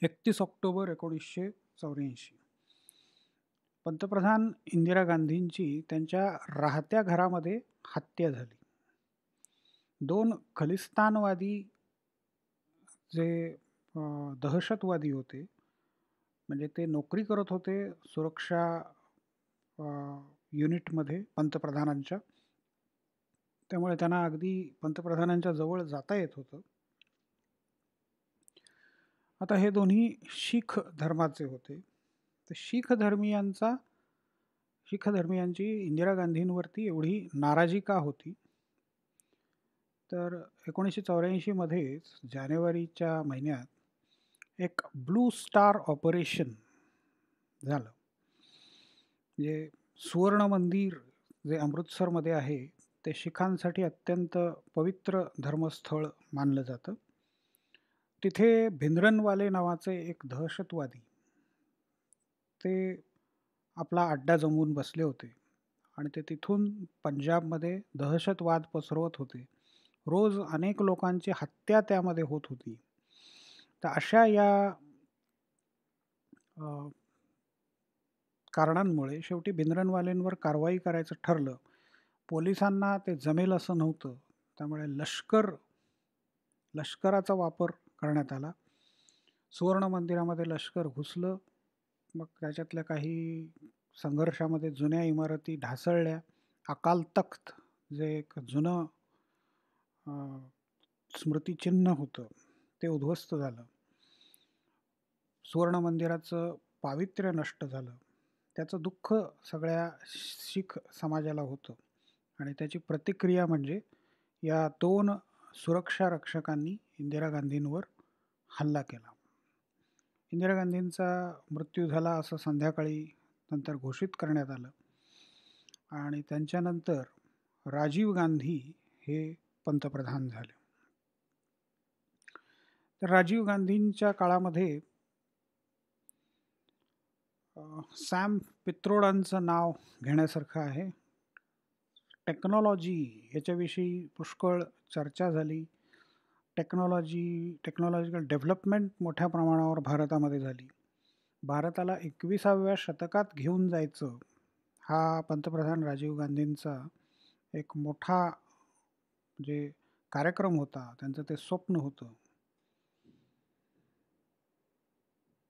31 ऑक्टोबर 1984 पंतप्रधान इंदिरा गांधींची त्यांच्या राहत्या घरामध्ये हत्या झाली. 2 खलिस्तानवादी जे दहशतवादी होते, म्हणजे ते नोकरी करत होते सुरक्षा युनिटमध्ये पंतप्रधानांच्या, त्यामुळे त्यांना अगदी पंतप्रधानांच्या जवळ जाता येत होतं. आता हे दोन्ही शीख धर्माचे होते. तर शीख धर्मियांची इंदिरा गांधींवरती एवढी नाराजी का होती, तर 1984 मध्येच जानेवारीच्या महिन्यात एक ब्लू स्टार ऑपरेशन झालं. म्हणजे सुवर्ण मंदिर जे अमृतसरमध्ये आहे ते शीखांसाठी अत्यंत पवित्र धर्मस्थळ मानलं जातं. तिथे भिंद्रनवाले नावाचे एक दहशतवादी ते आपला अड्डा जमवून बसले होते आणि ते तिथून पंजाबमध्ये दहशतवाद पसरवत होते. रोज अनेक लोकांची हत्या त्यामध्ये होत होती. तर अशा या कारणांमुळे शेवटी भिंद्रनवालेंवर कारवाई करायचं ठरलं. पोलिसांना ते जमेल असं नव्हतं, त्यामुळे लष्कराचा वापर करण्यात आला. सुवर्ण मंदिरामध्ये लष्कर घुसलं. मग त्याच्यातल्या काही संघर्षामध्ये जुन्या इमारती ढासळल्या. अकाल तख्त जे एक जुनं स्मृतिचिन्ह होतं ते उद्ध्वस्त झालं. सुवर्ण मंदिराचं पावित्र्य नष्ट झालं. त्याचं दुःख सगळ्या शीख समाजाला होतं आणि त्याची प्रतिक्रिया म्हणजे या 2 सुरक्षा रक्षकांनी इंदिरा गांधींवर हल्ला केला. इंदिरा गांधींचा मृत्यू झाला असं संध्याकाळी नंतर घोषित करण्यात आलं आणि त्यांच्यानंतर राजीव गांधी हे पंतप्रधान झाले. तर राजीव गांधींच्या काळामध्ये सॅम पित्रोडांचं नाव घेण्यासारखं आहे. टेक्नॉलॉजी याच्याविषयी पुष्कळ चर्चा झाली. टेक्नॉलॉजिकल डेव्हलपमेंट मोठ्या प्रमाणावर भारतामध्ये झाली. भारताला 21व्या शतकात घेऊन जायचं हा पंतप्रधान राजीव गांधींचा एक मोठा जे कार्यक्रम होता, त्यांचं ते स्वप्न होतं.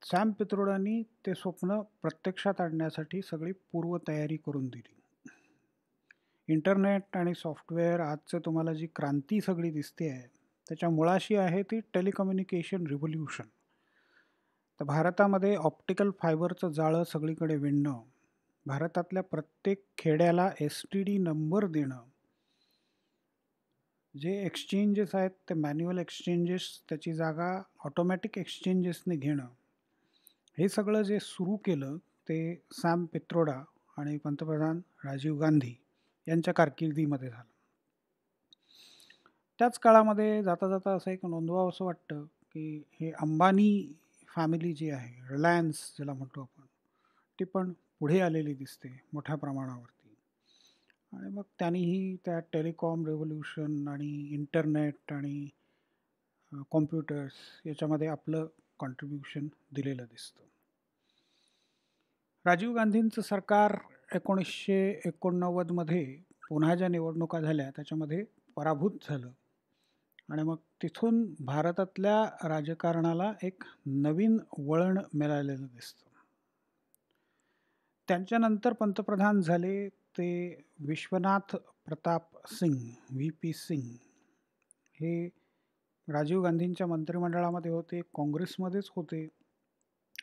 सॅम पित्रोडांनी ते स्वप्न प्रत्यक्षात आणण्यासाठी सगळी पूर्वतयारी करून दिली. इंटरनेट आणि सॉफ्टवेअर आजचं तुम्हाला जी क्रांती सगळी दिसते आहे त्याच्या मुळाशी आहे ती टेलिकम्युनिकेशन रिव्होल्यूशन. तर भारतामध्ये ऑप्टिकल फायबरचं जाळं सगळीकडे विणणं, भारतातल्या प्रत्येक खेड्याला STD नंबर देणं, जे एक्सचेंजेस आहेत ते मॅन्युअल एक्सचेंजेस त्याची जागा ऑटोमॅटिक एक्सचेंजेसने घेणं, हे सगळं जे सुरू केलं ते सॅम पित्रोडा आणि पंतप्रधान राजीव गांधी यांच्या कारकिर्दीमध्ये झालं. त्याच काळामध्ये जाता जाता असं एक नोंदवावं असं वाटतं की हे अंबानी फॅमिली जी आहे, रिलायन्स ज्याला म्हणतो आपण, ती पण पुढे आलेली दिसते मोठ्या प्रमाणावरती. आणि मग त्यांनीही त्या टेलिकॉम रेव्होल्यूशन आणि इंटरनेट आणि कॉम्प्युटर्स याच्यामध्ये आपलं कॉन्ट्रीब्युशन दिलेलं दिसतं. राजीव गांधींचं सरकार 1989मध्ये पुन्हा ज्या निवडणुका झाल्या त्याच्यामध्ये पराभूत झालं आणि मग तिथून भारतातल्या राजकारणाला एक नवीन वळण मिळालेलं दिसतं. त्यांच्यानंतर पंतप्रधान झाले ते विश्वनाथ प्रताप सिंग, VP सिंग. हे राजीव गांधींच्या मंत्रिमंडळामध्ये होते, काँग्रेसमध्येच होते.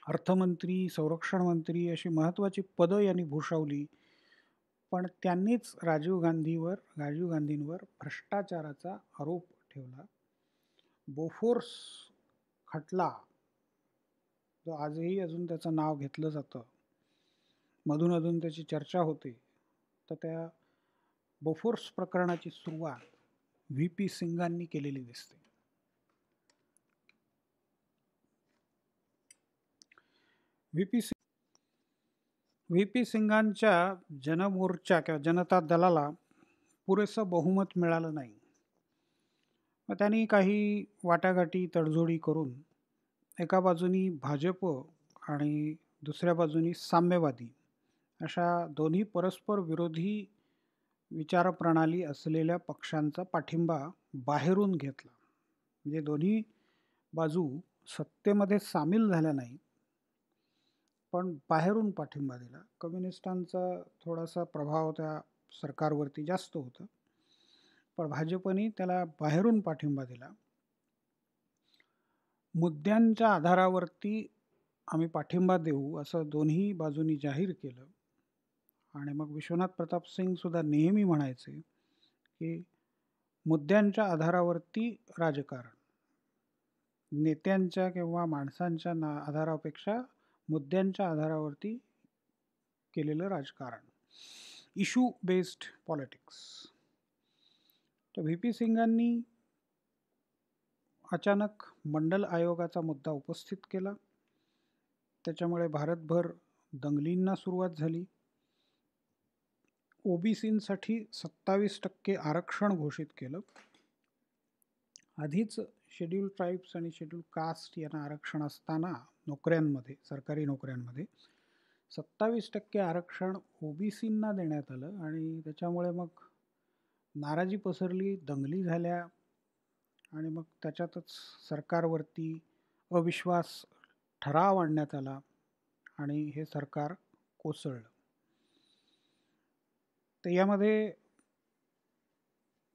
अर्थमंत्री, संरक्षण मंत्री अशी महत्त्वाची पदं यांनी भूषवली. पण त्यांनीच राजीव गांधींवर भ्रष्टाचाराचा आरोप ठेवला. बोफोर्स खटला, जो आजही अजून त्याचं नाव घेतलं जातं, मधून अधून त्याची चर्चा होते, तर त्या बोफोर्स प्रकरणाची सुरुवात VP सिंगांनी केलेली दिसते. VP सिंगांच्या जनमोर्चा किंवा जनता दलाला पुरेसं बहुमत मिळालं नाही. मग त्यांनी काही वाटाघाटी तडजोडी करून एका बाजूनी भाजप आणि दुसऱ्या बाजूनी साम्यवादी अशा दोन्ही परस्पर विरोधी विचारप्रणाली असलेल्या पक्षांचा पाठिंबा बाहेरून घेतला. म्हणजे दोन्ही बाजू सत्तेमध्ये सामील झाल्या नाहीत, पण बाहेरून पाठिंबा दिला. कम्युनिस्टांचा थोडासा प्रभाव त्या सरकारवरती जास्त होता, पण भाजपने त्याला बाहेरून पाठिंबा दिला. मुद्द्यांच्या आधारावरती आम्ही पाठिंबा देऊ असं दोन्ही बाजूंनी जाहीर केलं. आणि मग विश्वनाथ प्रताप सिंग सुद्धा नेहमी म्हणायचे की मुद्द्यांच्या आधारावरती राजकारण, नेत्यांच्या किंवा माणसांच्या आधारापेक्षा मुद्द्यांच्या आधारावरती केलेलं राजकारण, इशू बेस्ड पॉलिटिक्स. तर VP सिंगांनी अचानक मंडल आयोगाचा मुद्दा उपस्थित केला. त्याच्यामुळे भारतभर दंगलींना सुरुवात झाली. OBCसाठी 27% आरक्षण घोषित केलं. आधीच शेड्यूल ट्राईब्स आणि शेड्यूल कास्ट यांना आरक्षण असताना नोकऱ्यांमध्ये, सरकारी नोकऱ्यांमध्ये 27% आरक्षण OBCंना देण्यात आलं आणि त्याच्यामुळे मग नाराजी पसरली, दंगली झाल्या आणि मग त्याच्यातच सरकारवरती अविश्वास ठराव आणण्यात आला आणि हे सरकार कोसळलं. तर यामध्ये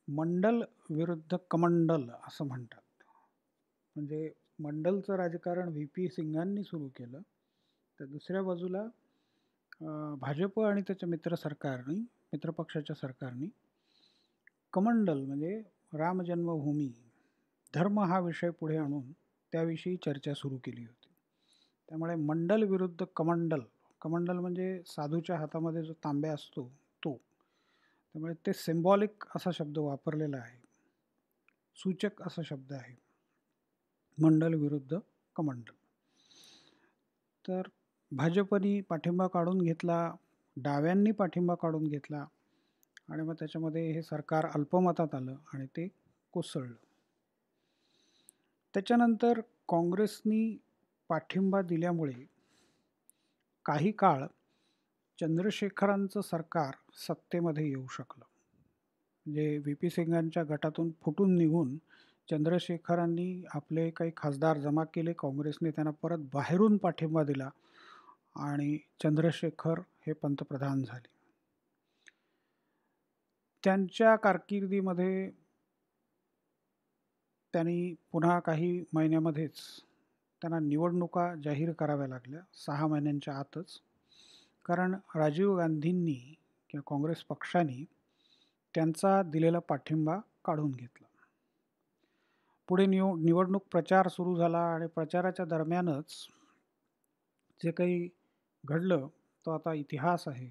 मंडल विरुद्ध कमंडल असं म्हणतात. म्हणजे मंडलचं राजकारण VP सिंगांनी सुरू केलं, तर दुसऱ्या बाजूला भाजप आणि त्याच्या मित्रपक्षाच्या सरकारने कमंडल म्हणजे राम जन्मभूमी, धर्म हा विषय पुढे आणून त्याविषयी चर्चा सुरू केली होती. त्यामुळे मंडल विरुद्ध कमंडल, कमंडल म्हणजे साधूच्या हातामध्ये जो तांब्या असतो तो, त्यामुळे ते सिम्बॉलिक असा शब्द वापरलेला आहे, सूचक असा शब्द आहे, मंडल विरुद्ध कमंडल. तर भाजपनी पाठिंबा काढून घेतला, डाव्यांनी पाठिंबा काढून घेतला आणि मग त्याच्यामध्ये हे सरकार अल्पमतात आलं आणि ते कोसळलं. त्याच्यानंतर काँग्रेसनी पाठिंबा दिल्यामुळे काही काळ चंद्रशेखरांचं सरकार सत्तेमध्ये येऊ शकलं. म्हणजे व्ही पी सिंगांच्या गटातून फुटून निघून चंद्रशेखरांनी आपले काही खासदार जमा केले, काँग्रेसने त्यांना परत बाहेरून पाठिंबा दिला आणि चंद्रशेखर हे पंतप्रधान झाले. त्यांच्या कारकिर्दीमध्ये त्यांनी पुन्हा काही महिन्यामध्येच त्यांना निवडणुका जाहीर कराव्या लागल्या 6 महिन्यांच्या आतच, कारण राजीव गांधींनी किंवा काँग्रेस पक्षाने त्यांचा दिलेला पाठिंबा काढून घेतला. पुढे निवडणूक प्रचार सुरू झाला आणि प्रचाराच्या दरम्यानच जे काही घडलं तो आता इतिहास आहे.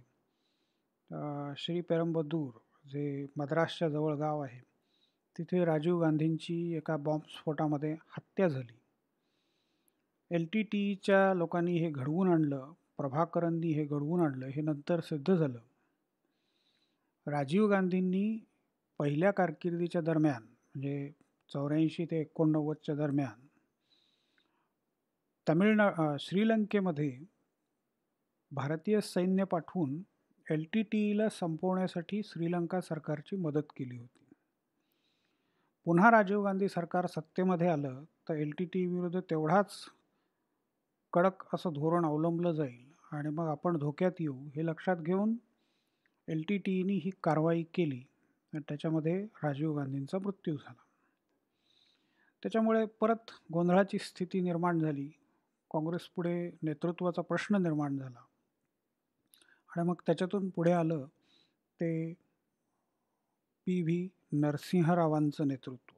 श्री पेरंबदूर जे मद्रासच्या जवळ गाव आहे, तिथे राजीव गांधींची एका बॉम्बस्फोटामध्ये हत्या झाली. LTTEच्या लोकांनी हे घडवून आणलं, प्रभाकरांनी हे घडवून आणलं, हे नंतर सिद्ध झालं. राजीव गांधींनी पहिल्या कारकिर्दीच्या दरम्यान म्हणजे 84 ते 89च्या दरम्यान श्रीलंकेमध्ये भारतीय सैन्य पाठवून LTTEला संपवण्यासाठी श्रीलंका सरकारची मदत केली होती. पुन्हा राजीव गांधी सरकार सत्तेमध्ये आलं तर LTTE विरुद्ध तेवढाच कडक असं धोरण अवलंबलं जाईल आणि मग आपण धोक्यात येऊ हे लक्षात घेऊन LTTEनी ही कारवाई केली आणि त्याच्यामध्ये राजीव गांधींचा मृत्यू झाला. त्याच्यामुळे परत गोंधळाची स्थिती निर्माण झाली. काँग्रेसपुढे नेतृत्वाचा प्रश्न निर्माण झाला आणि मग त्याच्यातून पुढे आलं ते PV नरसिंहरावांचं नेतृत्व.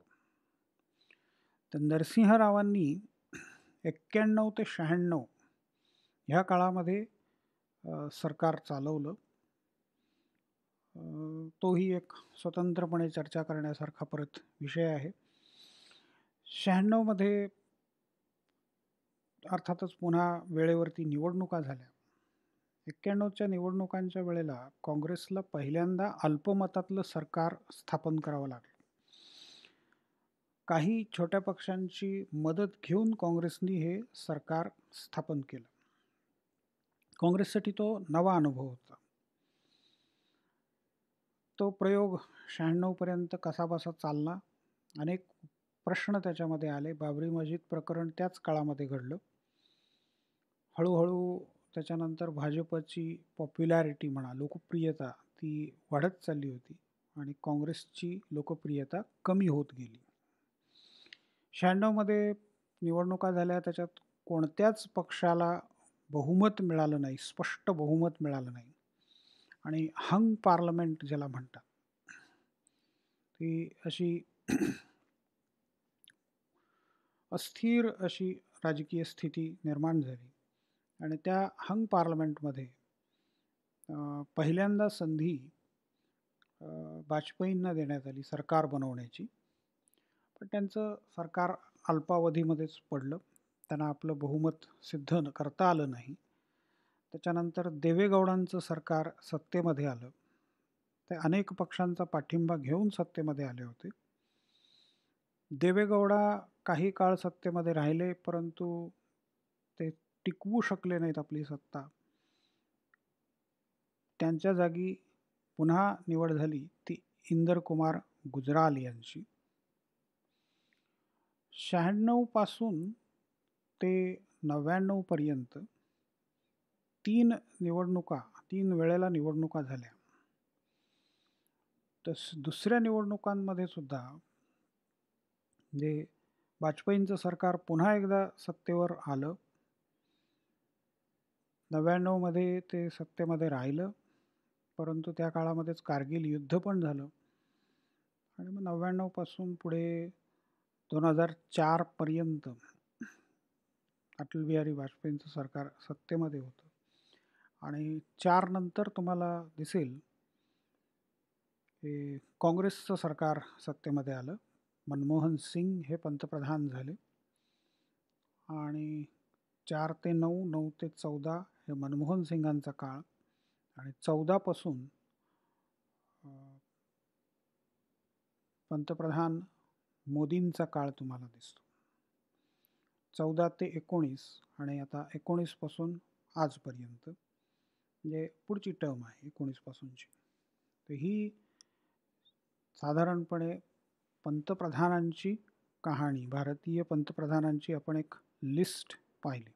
तर नरसिंहरावांनी 91 ते 96 ह्या काळामध्ये सरकार चालवलं. तोही एक स्वतंत्रपणे चर्चा करण्यासारखा परत विषय आहे. 96 मध्ये अर्थातच पुन्हा वेळेवरती निवडणुका झाल्या. 91च्या निवडणुकांच्या वेळेला काँग्रेसला पहिल्यांदा अल्पमतातलं सरकार स्थापन करावं लागलं. काही छोट्या पक्षांची मदत घेऊन काँग्रेसनी हे सरकार स्थापन केलं. काँग्रेससाठी तो नवा अनुभव होता. तो प्रयोग 96 पर्यंत कसाबसा चालला. अनेक प्रश्न त्याच्यामध्ये आले. बाबरी मस्जिद प्रकरण त्याच काळामध्ये घडलं. हळूहळू त्याच्यानंतर भाजपची पॉप्युलॅरिटी म्हणा, लोकप्रियता ती वाढत चालली होती आणि काँग्रेसची लोकप्रियता कमी होत गेली. 96 मध्ये निवडणुका झाल्या, त्याच्यात कोणत्याच पक्षाला बहुमत मिळालं नाही, स्पष्ट बहुमत मिळालं नाही आणि हंग पार्लमेंट ज्याला म्हणतात, ती अशी अस्थिर अशी राजकीय स्थिती निर्माण झाली आणि त्या हंग पार्लमेंटमध्ये पहिल्यांदा संधी वाजपेयींना देण्यात आली सरकार बनवण्याची. पण त्यांचं सरकार अल्पावधीमध्येच पडलं. त्यांना आपलं बहुमत सिद्ध करता आलं नाही. त्याच्यानंतर देवेगौडांचं सरकार सत्तेमध्ये आलं. ते अनेक पक्षांचा पाठिंबा घेऊन सत्तेमध्ये आले होते. देवेगौडा काही काळ सत्तेमध्ये राहिले, परंतु ते टिकवू शकले नाहीत आपली सत्ता. त्यांच्या जागी पुन्हा निवड झाली ती इंदर कुमार गुजराल यांची. 96 पासून ते 99 पर्यंत 3 वेळेला निवडणुका झाल्या. तर दुसऱ्या निवडणुकांमध्ये सुद्धा म्हणजे वाजपेयींचं सरकार पुन्हा एकदा सत्तेवर आलं. 99 मध्ये ते सत्तेमध्ये राहिलं, परंतु त्या काळामध्येच कारगिल युद्ध पण झालं आणि मग 99 पासून पुढे 2004 पर्यंत अटल बिहारी वाजपेयींचं सरकार सत्तेमध्ये होतं. आणि 4 नंतर तुम्हाला दिसेल की काँग्रेसचं सरकार सत्तेमध्ये आलं. मनमोहन सिंग हे पंतप्रधान झाले आणि 4 ते 9, 9 ते 14 हे मनमोहन सिंगांचा काळ आणि 14 पासून पंतप्रधान मोदींचा काळ तुम्हाला दिसतो. 14 ते 19 आणि आता 19 पासून आजपर्यंत म्हणजे पुढची टर्म आहे 19 पासूनची. तर ही साधारणपणे पंतप्रधानांची कहाणी, भारतीय पंतप्रधानांची आपण एक लिस्ट पाहिली.